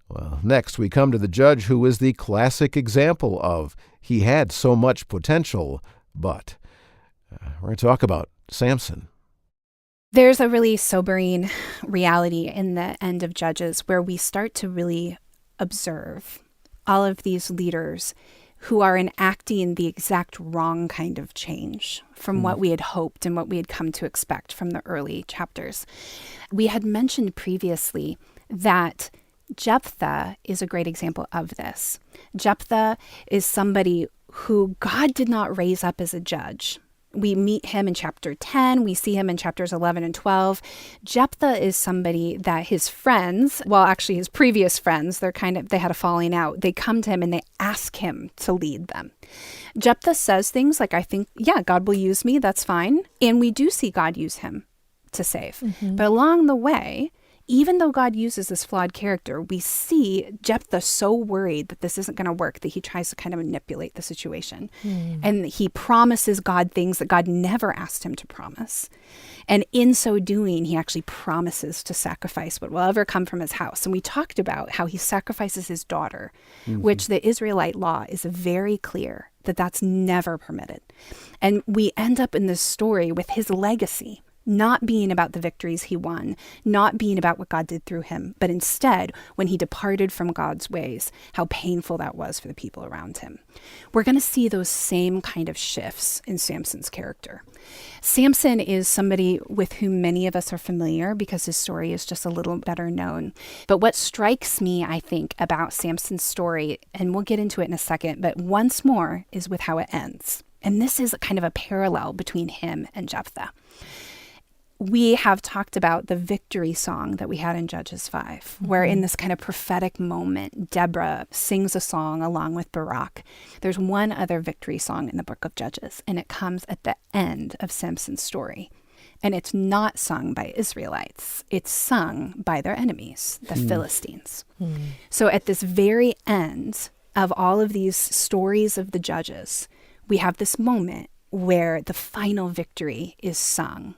Well, next we come to the judge who is the classic example of he had so much potential, but. We're going to talk about Samson. There's a really sobering reality in the end of Judges where we start to really observe all of these leaders who are enacting the exact wrong kind of change from what we had hoped and what we had come to expect from the early chapters. We had mentioned previously that Jephthah is a great example of this. Jephthah is somebody who God did not raise up as a judge. We meet him in chapter 10. We see him in chapters 11 and 12. Jephthah is somebody that his friends, well, actually his previous friends, they had a falling out. They come to him and they ask him to lead them. Jephthah says things like, I think, yeah, God will use me. That's fine. And we do see God use him to save. But along the way, even though God uses this flawed character, we see Jephthah so worried that this isn't going to work that he tries to kind of manipulate the situation. And he promises God things that God never asked him to promise. And in so doing, he actually promises to sacrifice what will ever come from his house. And we talked about how he sacrifices his daughter, which the Israelite law is very clear that that's never permitted. And we end up in this story with his legacy not being about the victories he won, not being about what God did through him, but instead, when he departed from God's ways, how painful that was for the people around him. We're going to see those same kind of shifts in Samson's character. Samson is somebody with whom many of us are familiar because his story is just a little better known. But what strikes me, I think, about Samson's story, and we'll get into it in a second, but once more, is with how it ends. And this is kind of a parallel between him and Jephthah. We have talked about the victory song that we had in Judges 5, where in this kind of prophetic moment, Deborah sings a song along with Barak. There's one other victory song in the book of Judges, and it comes at the end of Samson's story. And it's not sung by Israelites. It's sung by their enemies, the Philistines. So at this very end of all of these stories of the Judges, we have this moment where the final victory is sung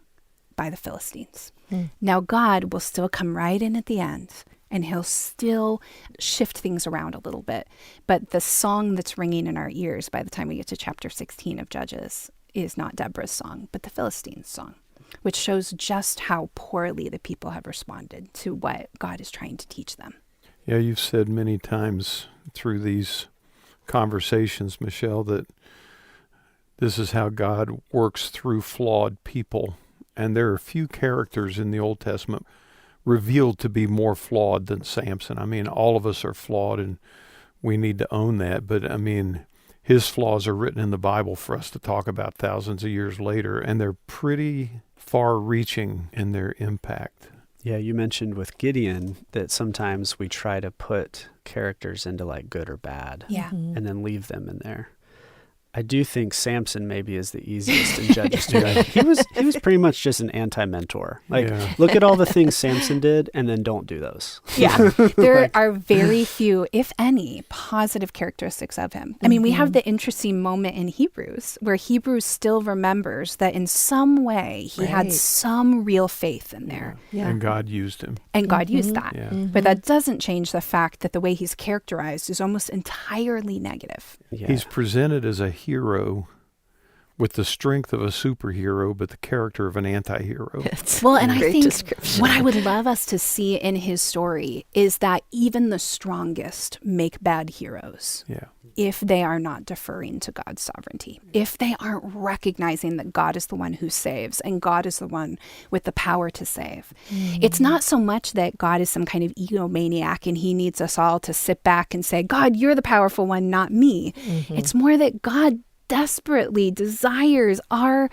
by the Philistines. Now God will still come right in at the end, and he'll still shift things around a little bit. But the song that's ringing in our ears by the time we get to chapter 16 of Judges is not Deborah's song, but the Philistines' song, which shows just how poorly the people have responded to what God is trying to teach them. Yeah, you've said many times through these conversations, Michelle, that this is how God works through flawed people. And there are few characters in the Old Testament revealed to be more flawed than Samson. I mean, all of us are flawed, and we need to own that. But, I mean, his flaws are written in the Bible for us to talk about thousands of years later, and they're pretty far-reaching in their impact. Yeah, you mentioned with Gideon that sometimes we try to put characters into like good or bad, and then leave them in there. I do think Samson maybe is the easiest in Judges too. Like, he was pretty much just an anti-mentor. Look at all the things Samson did, and then don't do those. Yeah, there are very few, if any, positive characteristics of him. I mean, we have the interesting moment in Hebrews where Hebrews still remembers that in some way he had some real faith in there. And God used him. And God used that. But that doesn't change the fact that the way he's characterized is almost entirely negative. He's presented as a hero with the strength of a superhero, but the character of an anti-hero. Well, and I think what I would love us to see in his story is that even the strongest make bad heroes. If they are not deferring to God's sovereignty, if they aren't recognizing that God is the one who saves and God is the one with the power to save. It's not so much that God is some kind of egomaniac and he needs us all to sit back and say, God, you're the powerful one, not me. It's more that God desperately desires our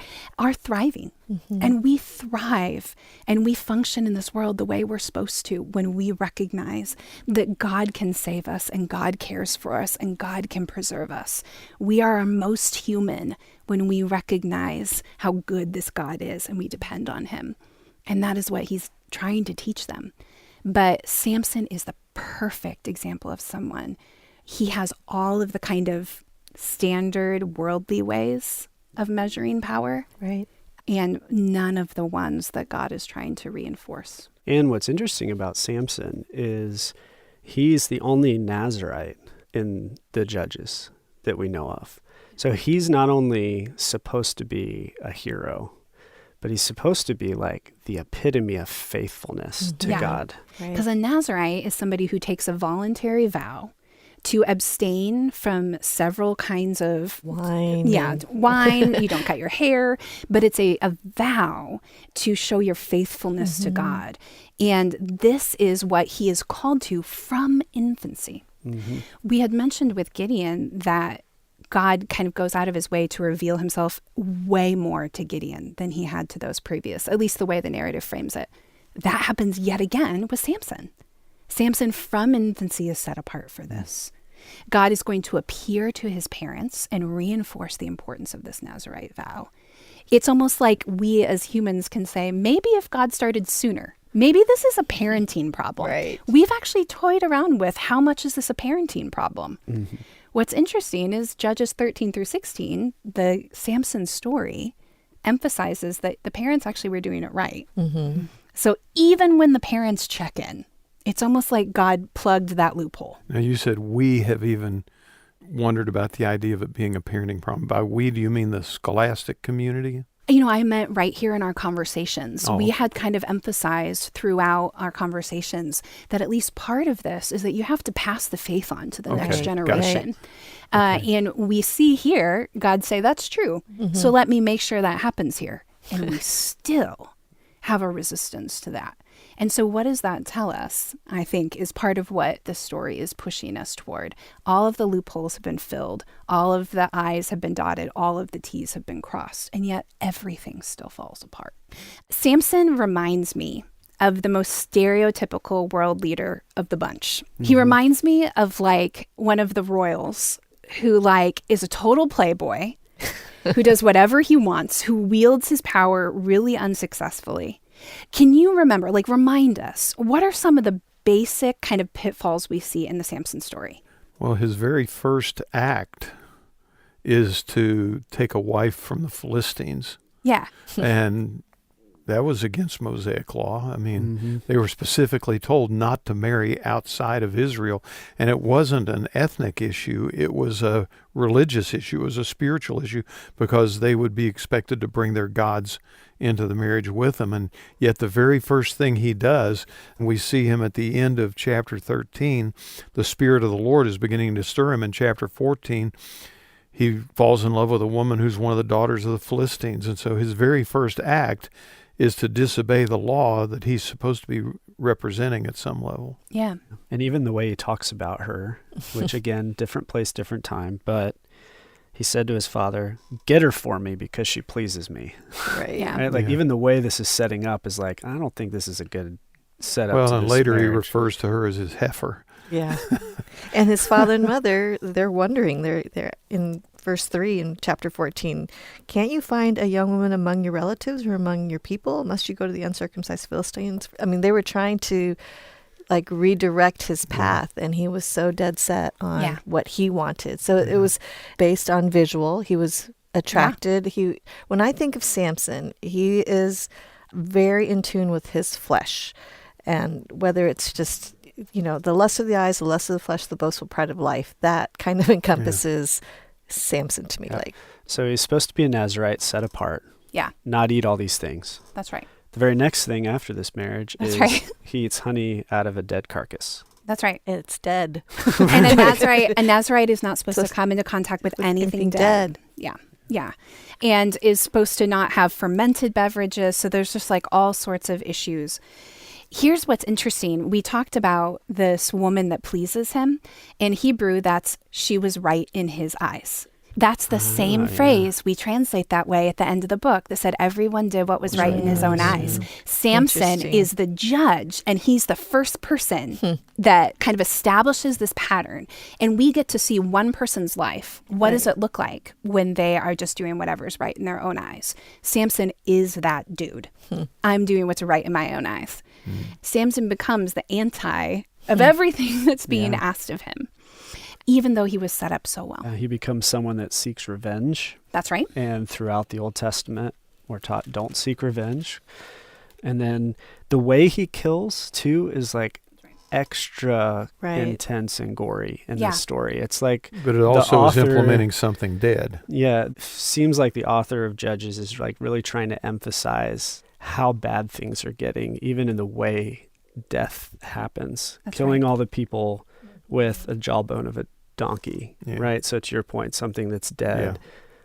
thriving. And we thrive and we function in this world the way we're supposed to when we recognize that God can save us and God cares for us and God can preserve us. We are our most human when we recognize how good this God is and we depend on him. And that is what he's trying to teach them. But Samson is the perfect example of someone. He has all of the kind of standard worldly ways of measuring power. And none of the ones that God is trying to reinforce. And what's interesting about Samson is he's the only Nazirite in the Judges that we know of. So he's not only supposed to be a hero, but he's supposed to be like the epitome of faithfulness to God. Because a Nazirite is somebody who takes a voluntary vow to abstain from several kinds of wine. Wine. You don't cut your hair, but it's a vow to show your faithfulness to God. And this is what he is called to from infancy. We had mentioned with Gideon that God kind of goes out of his way to reveal himself way more to Gideon than he had to those previous, at least the way the narrative frames it. That happens yet again with Samson. Samson from infancy is set apart for this. God is going to appear to his parents and reinforce the importance of this Nazirite vow. It's almost like we as humans can say, maybe if God started sooner, maybe this is a parenting problem. We've actually toyed around with how much is this a parenting problem? What's interesting is Judges 13 through 16, the Samson story emphasizes that the parents actually were doing it right. So even when the parents check in, it's almost like God plugged that loophole. Now, you said we have even wondered about the idea of it being a parenting problem. By we, do you mean the scholastic community? I meant right here in our conversations. We had kind of emphasized throughout our conversations that at least part of this is that you have to pass the faith on to the next generation. And we see here God say, that's true. So let me make sure that happens here. And we still have a resistance to that. And so what does that tell us, I think, is part of what the story is pushing us toward. All of the loopholes have been filled. All of the I's have been dotted. All of the T's have been crossed. And yet everything still falls apart. Samson reminds me of the most stereotypical world leader of the bunch. He reminds me of like one of the royals who like is a total playboy, who does whatever he wants, who wields his power really unsuccessfully. Can you remember, like remind us, what are some of the basic kind of pitfalls we see in the Samson story? Well, his very first act is to take a wife from the Philistines. Yeah. And that was against Mosaic law. I mean, they were specifically told not to marry outside of Israel. And it wasn't an ethnic issue. It was a religious issue. It was a spiritual issue because they would be expected to bring their gods into the marriage with them. And yet the very first thing he does, and we see him at the end of chapter 13, the Spirit of the Lord is beginning to stir him. In chapter 14, he falls in love with a woman who's one of the daughters of the Philistines. And so his very first act is to disobey the law that he's supposed to be representing at some level. Yeah. And even the way he talks about her, which again, different place, different time, but he said to his father, get her for me because she pleases me. Right. Yeah. Right? Like even the way this is setting up is like, I don't think this is a good setup. Well, to and this later he marriage. refers to her as his heifer. Yeah. And his father and mother, they're wondering, they're in verse 3 in chapter 14, can't you find a young woman among your relatives or among your people? Must you go to the uncircumcised Philistines? I mean, they were trying to like redirect his path, and he was so dead set on what he wanted. So it was based on visual. He was attracted. When I think of Samson, he is very in tune with his flesh. And whether it's just, the lust of the eyes, the lust of the flesh, the boastful pride of life, that kind of encompasses Samson to me. Like, so he's supposed to be a Nazirite, set apart. Yeah. Not eat all these things. That's right. The very next thing after this marriage is he eats honey out of a dead carcass. That's right. it's dead. And a Nazirite is not supposed to come into contact with anything dead. Yeah. Yeah. And is supposed to not have fermented beverages. So there's just like all sorts of issues. Here's what's interesting. We talked about this woman that pleases him. In Hebrew, that's she was right in his eyes. That's the same phrase we translate that way at the end of the book that said everyone did what was right in his own eyes. Samson is the judge, and he's the first person that kind of establishes this pattern. And we get to see one person's life. What does it look like when they are just doing whatever's right in their own eyes? Samson is that dude. I'm doing what's right in my own eyes. Samson becomes the anti of everything that's being asked of him, even though he was set up so well. He becomes someone that seeks revenge. That's right. And throughout the Old Testament, we're taught don't seek revenge. And then the way he kills, too, is like extra intense and gory in this story. It's like... But it also is implementing something dead. Yeah. It seems like the author of Judges is like really trying to emphasize how bad things are getting, even in the way death happens. That's Killing all the people with a jawbone of a donkey, right? So to your point, something that's dead.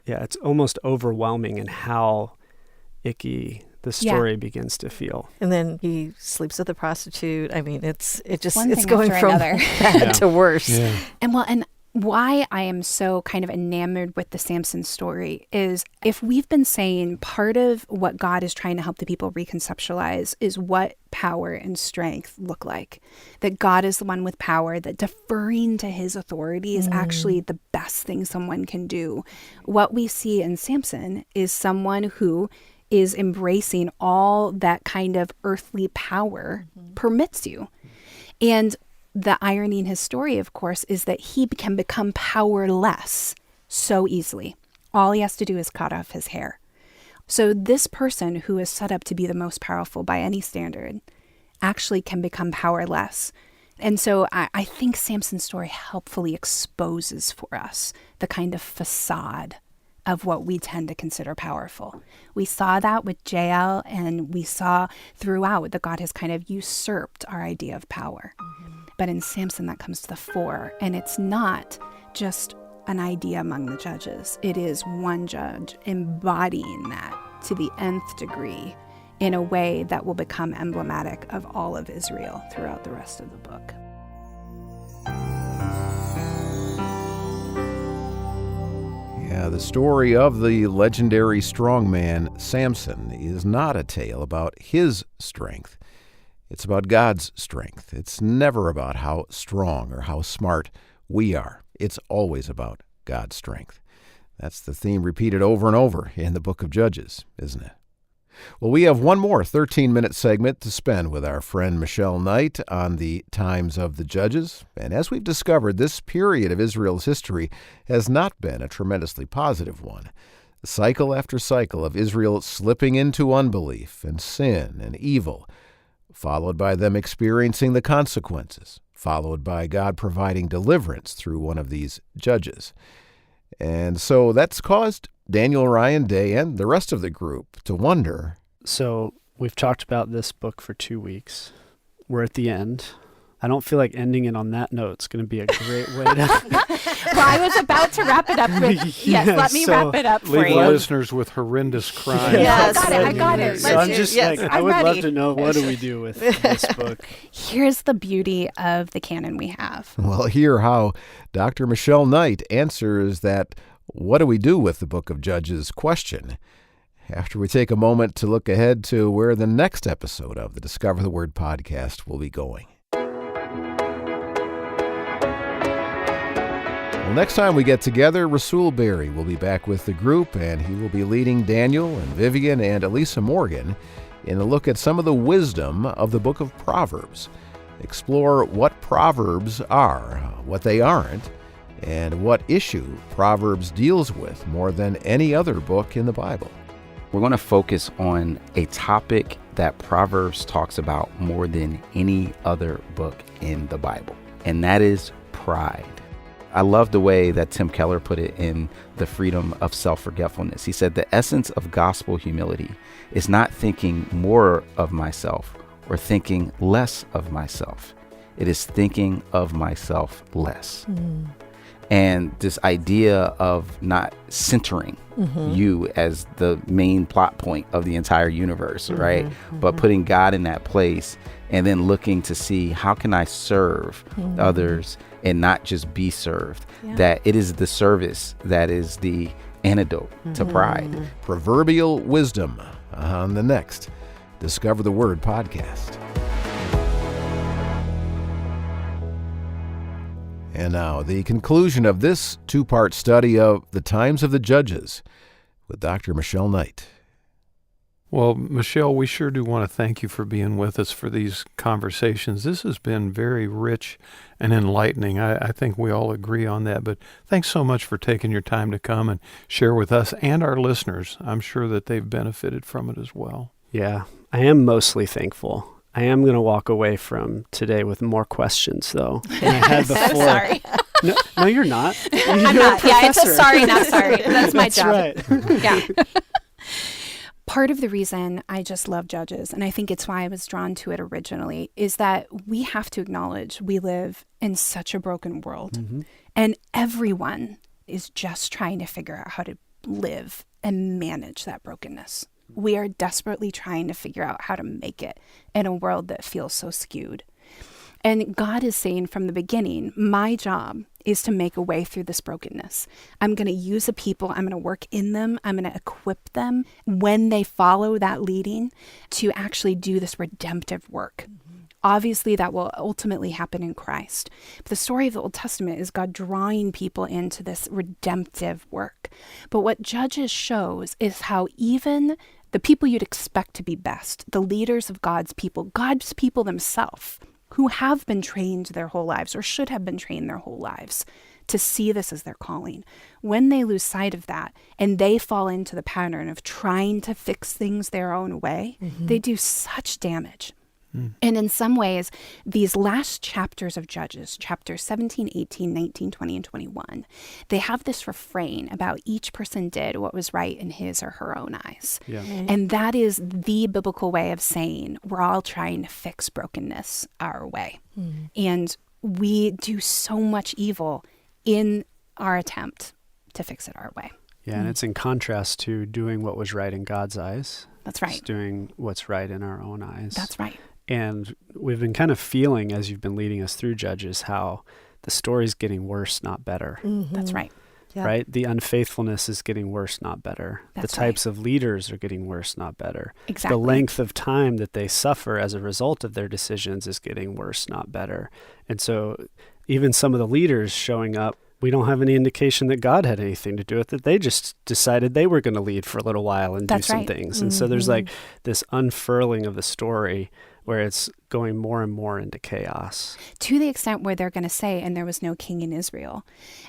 Yeah, it's almost overwhelming in how icky the story begins to feel. And then he sleeps with a prostitute. I mean, it's One going from bad to worse. Yeah. And why I am so kind of enamored with the Samson story is if we've been saying part of what God is trying to help the people reconceptualize is what power and strength look like, that God is the one with power, that deferring to his authority is actually the best thing someone can do. What we see in Samson is someone who is embracing all that kind of earthly power permits you. And the irony in his story, of course, is that he can become powerless so easily. All he has to do is cut off his hair. So this person who is set up to be the most powerful by any standard actually can become powerless. And so I think Samson's story helpfully exposes for us the kind of facade of what we tend to consider powerful. We saw that with Jael, and we saw throughout that God has kind of usurped our idea of power. But in Samson, that comes to the fore, and it's not just an idea among the judges. It is one judge embodying that to the nth degree in a way that will become emblematic of all of Israel throughout the rest of the book. Yeah, the story of the legendary strongman Samson is not a tale about his strength. It's about God's strength. It's never about how strong or how smart we are. It's always about God's strength. That's the theme repeated over and over in the book of Judges, isn't it? Well, we have one more 13-minute segment to spend with our friend Michelle Knight on the times of the Judges. And as we've discovered, this period of Israel's history has not been a tremendously positive one. Cycle after cycle of Israel slipping into unbelief and sin and evil, followed by them experiencing the consequences, followed by God providing deliverance through one of these judges. And so that's caused Daniel, Ryan, Day, and the rest of the group to wonder. So we've talked about this book for 2 weeks. We're at the end. I don't feel like ending it on that note. It's going to be a great way to... Well, I was about to wrap it up with, yes, let me wrap it up for leave you. the listeners with horrendous crying. Yes. I got it. So I'm just Yes, like, I I'm would ready. love to know, what do we do with this book? Here's the beauty of the canon we have. Well, hear how Dr. Michelle Knight answers that "what do we do with the book of Judges" question after we take a moment to look ahead to where the next episode of the Discover the Word podcast will be going. Well, next time we get together, Rasul Berry will be back with the group, and he will be leading Daniel and Vivian and Elisa Morgan in a look at some of the wisdom of the book of Proverbs. Explore what Proverbs are, what they aren't, and what issue Proverbs deals with more than any other book in the Bible. We're going to focus on a topic that Proverbs talks about more than any other book in the Bible, and that is pride. I love the way that Tim Keller put it in The Freedom of Self-Forgetfulness. He said, the essence of gospel humility is not thinking more of myself or thinking less of myself. It is thinking of myself less. And this idea of not centering you as the main plot point of the entire universe, right? But putting God in that place and then looking to see, how can I serve others and not just be served? That it is the service that is the antidote to pride. Proverbial wisdom on the next Discover the Word podcast. And now, the conclusion of this two-part study of the times of the Judges with Dr. Michelle Knight. Well, Michelle, we sure do want to thank you for being with us for these conversations. This has been very rich and enlightening. I think we all agree on that. But thanks so much for taking your time to come and share with us and our listeners. I'm sure that they've benefited from it as well. Yeah, I am mostly thankful. I am going to walk away from today with more questions, though, than I had before. I'm sorry. No, you're not. I'm not. Yeah, it's a sorry, not sorry. That's my job. Right. Yeah. Part of the reason I just love Judges, and I think it's why I was drawn to it originally, is that we have to acknowledge we live in such a broken world. And everyone is just trying to figure out how to live and manage that brokenness. We are desperately trying to figure out how to make it in a world that feels so skewed. And God is saying from the beginning, my job is to make a way through this brokenness. I'm going to use a people. I'm going to work in them. I'm going to equip them when they follow that leading to actually do this redemptive work. Obviously, that will ultimately happen in Christ. But the story of the Old Testament is God drawing people into this redemptive work. But what Judges shows is how even the people you'd expect to be best, the leaders of God's people themselves, who have been trained their whole lives or should have been trained their whole lives to see this as their calling, when they lose sight of that and they fall into the pattern of trying to fix things their own way, they do such damage. And in some ways, these last chapters of Judges, chapters 17, 18, 19, 20, and 21, they have this refrain about each person did what was right in his or her own eyes. Yeah. And that is the biblical way of saying we're all trying to fix brokenness our way. And we do so much evil in our attempt to fix it our way. Yeah, and it's in contrast to doing what was right in God's eyes. That's right. It's doing what's right in our own eyes. That's right. And we've been kind of feeling, as you've been leading us through Judges, how the story's getting worse, not better. That's right. Yeah. Right? The unfaithfulness is getting worse, not better. That's the types of leaders are getting worse, not better. Exactly. The length of time that they suffer as a result of their decisions is getting worse, not better. And so even some of the leaders showing up, we don't have any indication that God had anything to do with it. They just decided they were going to lead for a little while and do some things. And so there's like this unfurling of the story where it's going more and more into chaos. To the extent where they're going to say, and there was no king in Israel.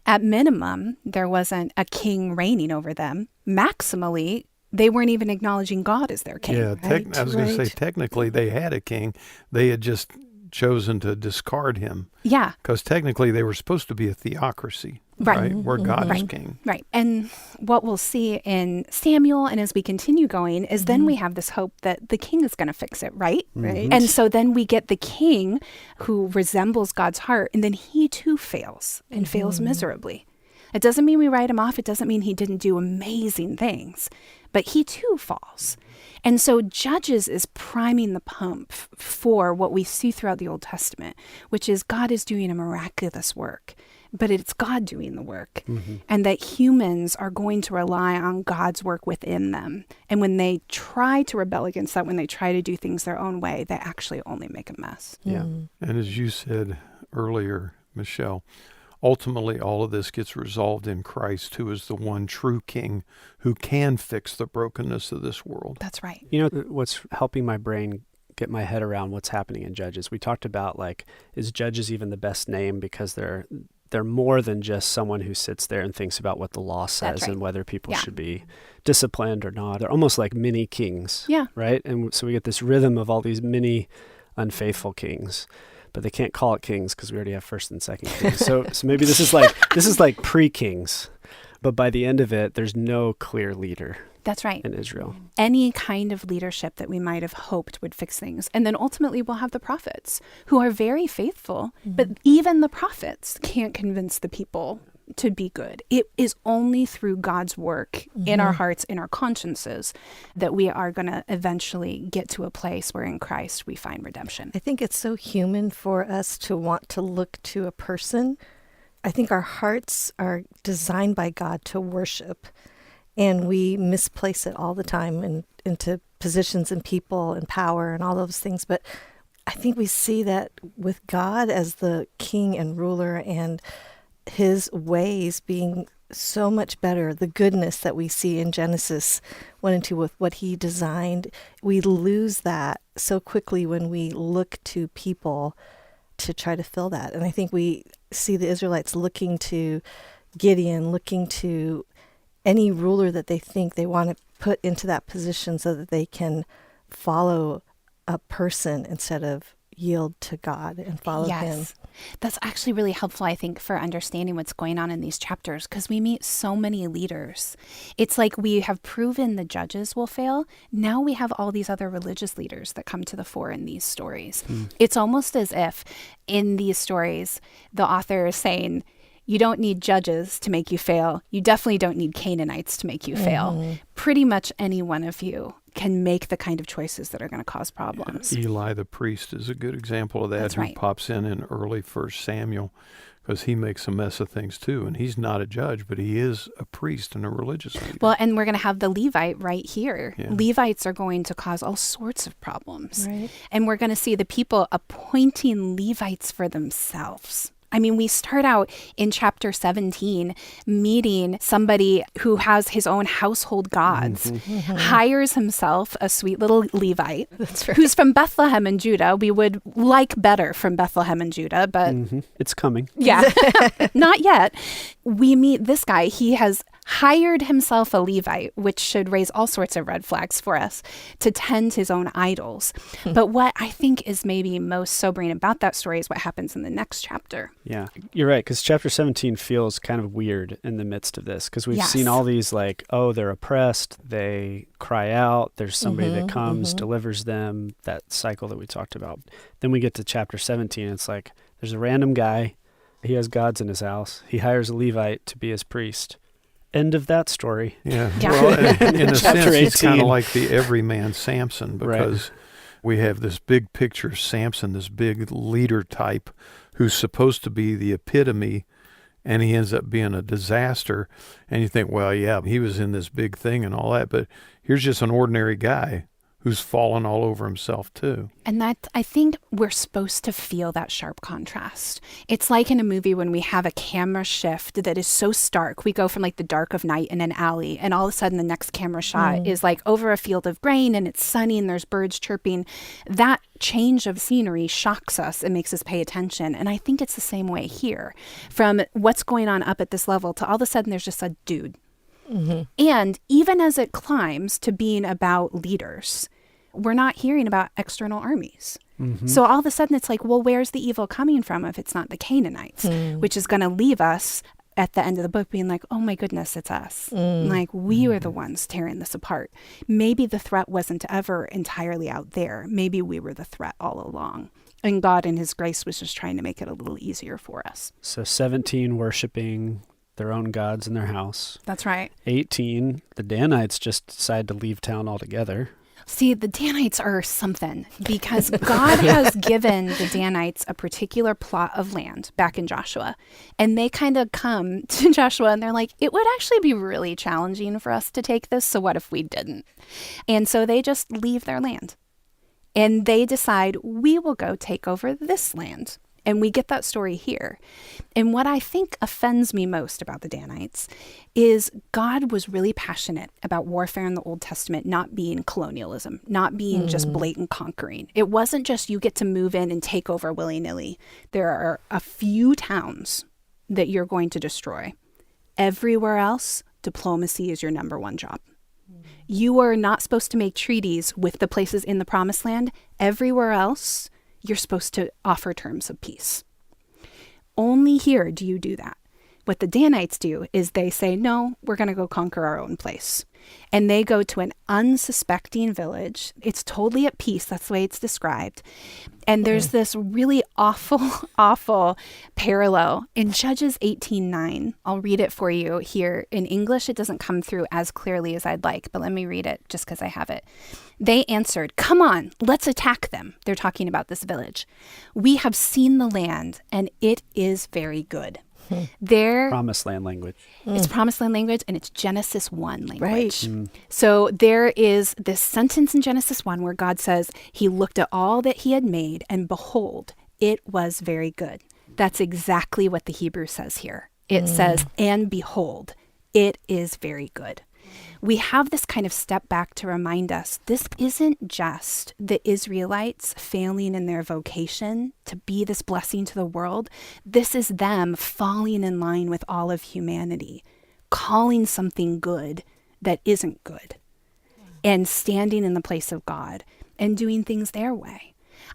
At minimum, there wasn't a king reigning over them. Maximally, they weren't even acknowledging God as their king. Yeah, I was going to say, technically, they had a king. They had just chosen to discard him. Yeah. Because technically, they were supposed to be a theocracy. Right. Where God is king. Right. And what we'll see in Samuel and as we continue going is then we have this hope that the king is going to fix it, right? Right. And so then we get the king who resembles God's heart, and then he too fails and fails miserably. It doesn't mean we write him off. It doesn't mean he didn't do amazing things, but he too falls. And so Judges is priming the pump for what we see throughout the Old Testament, which is God is doing a miraculous work. But it's God doing the work, and that humans are going to rely on God's work within them. And when they try to rebel against that, when they try to do things their own way, they actually only make a mess. Yeah. And as you said earlier, Michelle, ultimately all of this gets resolved in Christ, who is the one true king who can fix the brokenness of this world. That's right. You know, what's helping my brain get my head around what's happening in Judges? We talked about, like, is Judges even the best name because they're more than just someone who sits there and thinks about what the law says and whether people should be disciplined or not. They're almost like mini kings, right? And so we get this rhythm of all these mini unfaithful kings, but they can't call it kings because we already have first and second kings. So maybe this is like pre-kings, but by the end of it, there's no clear leader. That's right. In Israel. Any kind of leadership that we might have hoped would fix things. And then ultimately we'll have the prophets who are very faithful, but even the prophets can't convince the people to be good. It is only through God's work in our hearts, in our consciences, that we are going to eventually get to a place where in Christ we find redemption. I think it's so human for us to want to look to a person. I think our hearts are designed by God to worship. And we misplace it all the time into positions and people and power and all those things. But I think we see that with God as the king and ruler and his ways being so much better, the goodness that we see in Genesis 1 and 2 with what he designed, we lose that so quickly when we look to people to try to fill that. And I think we see the Israelites looking to Gideon, looking to any ruler that they think they want to put into that position so that they can follow a person instead of yield to God and follow him. That's actually really helpful, I think, for understanding what's going on in these chapters, because we meet so many leaders. It's like we have proven the judges will fail. Now we have all these other religious leaders that come to the fore in these stories. It's almost as if in these stories, the author is saying, you don't need judges to make you fail. You definitely don't need Canaanites to make you fail. Pretty much any one of you can make the kind of choices that are going to cause problems. Eli the priest is a good example of that. That's right. Pops in early 1 Samuel, because he makes a mess of things too. And he's not a judge, but he is a priest and a religious leader. Well, and we're going to have the Levite right here. Yeah. Levites are going to cause all sorts of problems. Right. And we're going to see the people appointing Levites for themselves. I mean, we start out in chapter 17 meeting somebody who has his own household gods, hires himself a sweet little Levite who's from Bethlehem in Judah. We would like better from Bethlehem in Judah, but it's coming. Yeah, not yet. We meet this guy. He has hired himself a Levite, which should raise all sorts of red flags for us, to tend his own idols. But what I think is maybe most sobering about that story is what happens in the next chapter. Yeah, you're right, because chapter 17 feels kind of weird in the midst of this, because we've seen all these like, oh, they're oppressed, they cry out, there's somebody that comes, delivers them, that cycle that we talked about. Then we get to chapter 17, and it's like, there's a random guy, he has gods in his house, he hires a Levite to be his priest. End of that story. Yeah. Well, in a sense, 18. it's kind of like the everyman Samson, because we have this big picture of Samson, this big leader type who's supposed to be the epitome, and he ends up being a disaster. And you think, well, yeah, he was in this big thing and all that, but here's just an ordinary guy who's fallen all over himself too. And that, I think we're supposed to feel that sharp contrast. It's like in a movie when we have a camera shift that is so stark. We go from like the dark of night in an alley, and all of a sudden the next camera shot is like over a field of grain, and it's sunny and there's birds chirping. That change of scenery shocks us and makes us pay attention. And I think it's the same way here. From what's going on up at this level to all of a sudden there's just a dude. And even as it climbs to being about leaders, we're not hearing about external armies. So all of a sudden it's like, well, where's the evil coming from if it's not the Canaanites, which is going to leave us at the end of the book being like, oh my goodness, it's us. Like, we were the ones tearing this apart. Maybe the threat wasn't ever entirely out there. Maybe we were the threat all along. And God in his grace was just trying to make it a little easier for us. So 17, worshiping their own gods in their house. That's right. 18, the Danites just decide to leave town altogether. See, the Danites are something, because God has given the Danites a particular plot of land back in Joshua. And they kind of come to Joshua and they're like, it would actually be really challenging for us to take this. So what if we didn't? And so they just leave their land. And they decide, we will go take over this land. And we get that story here. And what I think offends me most about the Danites is God was really passionate about warfare in the Old Testament not being colonialism, not being just blatant conquering. It wasn't just you get to move in and take over willy-nilly. There are a few towns that you're going to destroy. Everywhere else, diplomacy is your number one job. You are not supposed to make treaties with the places in the Promised Land. Everywhere else, you're supposed to offer terms of peace. Only here do you do that. What the Danites do is they say, no, we're going to go conquer our own place. And they go to an unsuspecting village. It's totally at peace. That's the way it's described. And there's this really awful parallel in Judges 18:9. I'll read it for you here. In English, it doesn't come through as clearly as I'd like, but let me read it just because I have it. They answered, come on, let's attack them. They're talking about this village. We have seen the land, and it is very good. Promised land language. It's Promised Land language, and it's Genesis 1 language. Right. So there is this sentence in Genesis 1 where God says he looked at all that he had made, and behold, it was very good. That's exactly what the Hebrew says here. It says, and behold, it is very good. We have this kind of step back to remind us this isn't just the Israelites failing in their vocation to be this blessing to the world. This is them falling in line with all of humanity, calling something good that isn't good, and standing in the place of God and doing things their way.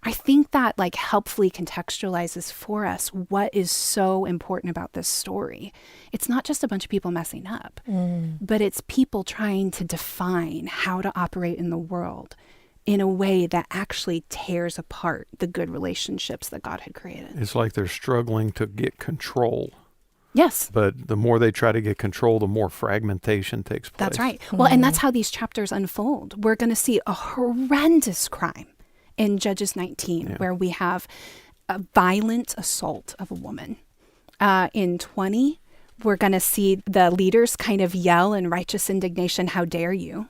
I think that like helpfully contextualizes for us what is so important about this story. It's not just a bunch of people messing up, but it's people trying to define how to operate in the world in a way that actually tears apart the good relationships that God had created. It's like they're struggling to get control. Yes. But the more they try to get control, the more fragmentation takes place. That's right. Well, and that's how these chapters unfold. We're going to see a horrendous crime in Judges 19, where we have a violent assault of a woman. In 20, we're going to see the leaders kind of yell in righteous indignation, how dare you?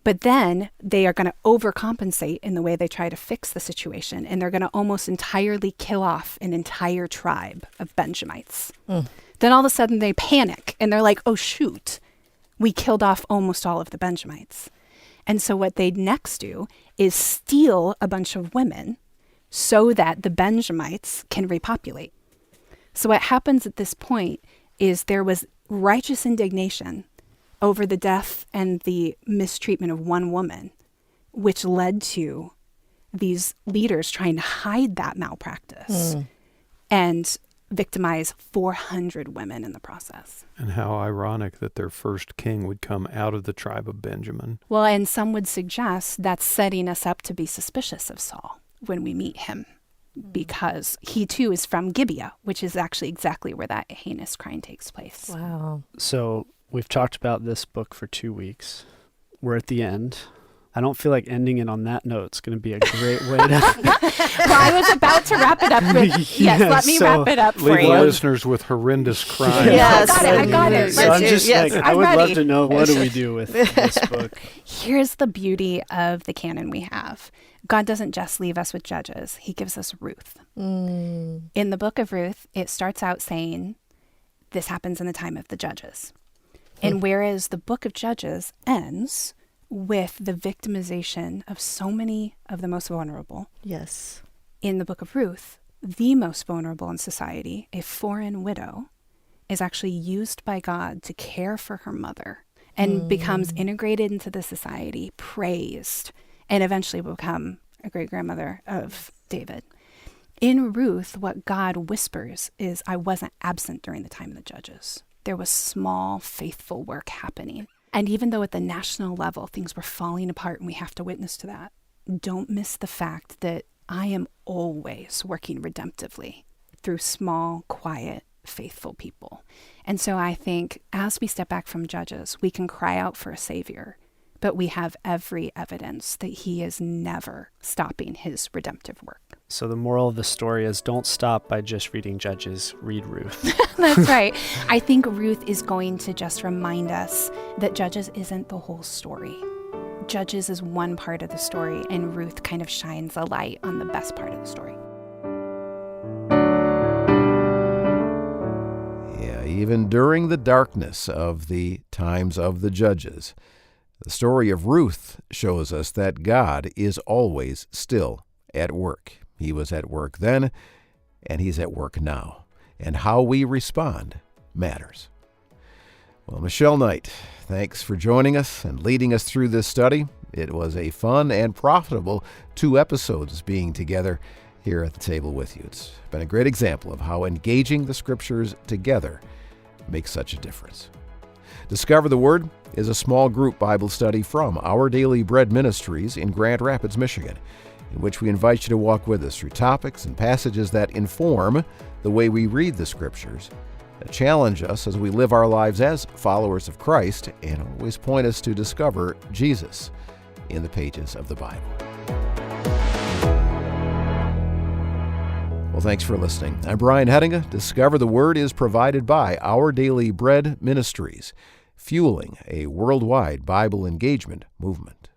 But then they are going to overcompensate in the way they try to fix the situation, and they're going to almost entirely kill off an entire tribe of Benjamites. Then all of a sudden they panic, and they're like, oh, shoot, we killed off almost all of the Benjamites. And so what they next do is steal a bunch of women so that the Benjamites can repopulate. So what happens at this point is there was righteous indignation over the death and the mistreatment of one woman, which led to these leaders trying to hide that malpractice and victimize 400 women in the process. And how ironic that their first king would come out of the tribe of Benjamin. Well, and some would suggest that's setting us up to be suspicious of Saul when we meet him, because he too is from Gibeah, which is actually exactly where that heinous crime takes place. Wow. So we've talked about this book for 2 weeks. We're at the end. I don't feel like ending it on that note. It's going to be a great way to... Well, I was about to wrap it up with, yes, let me wrap it up for Leave you. listeners with horrendous crime. Yes. I got it. So I'm just Yes, I I'm would love ready. to know, what do we do with this book? Here's the beauty of the canon we have. God doesn't just leave us with Judges. He gives us Ruth. In the book of Ruth, it starts out saying, this happens in the time of the Judges. And whereas the book of Judges ends with the victimization of so many of the most vulnerable, Yes. in the book of Ruth, the most vulnerable in society, a foreign widow, is actually used by God to care for her mother and becomes integrated into the society, praised, and eventually will become a great-grandmother of David. In Ruth, what God whispers is, I wasn't absent during the time of the Judges. There was small, faithful work happening. And even though at the national level things were falling apart and we have to witness to that, don't miss the fact that I am always working redemptively through small, quiet, faithful people. And so I think as we step back from Judges, we can cry out for a savior, but we have every evidence that he is never stopping his redemptive work. So the moral of the story is, don't stop by just reading Judges, read Ruth. That's right. I think Ruth is going to just remind us that Judges isn't the whole story. Judges is one part of the story, and Ruth kind of shines a light on the best part of the story. Yeah, even during the darkness of the times of the Judges, the story of Ruth shows us that God is always still at work. He was at work then, and he's at work now. And how we respond matters. Well, Michelle Knight, thanks for joining us and leading us through this study. It was a fun and profitable 2 episodes being together here at the table with you. It's been a great example of how engaging the Scriptures together makes such a difference. Discover the Word is a small group Bible study from Our Daily Bread Ministries in Grand Rapids, Michigan, in which we invite you to walk with us through topics and passages that inform the way we read the Scriptures, that challenge us as we live our lives as followers of Christ, and always point us to discover Jesus in the pages of the Bible. Well, thanks for listening. I'm Brian Hettinga. Discover the Word is provided by Our Daily Bread Ministries, fueling a worldwide Bible engagement movement.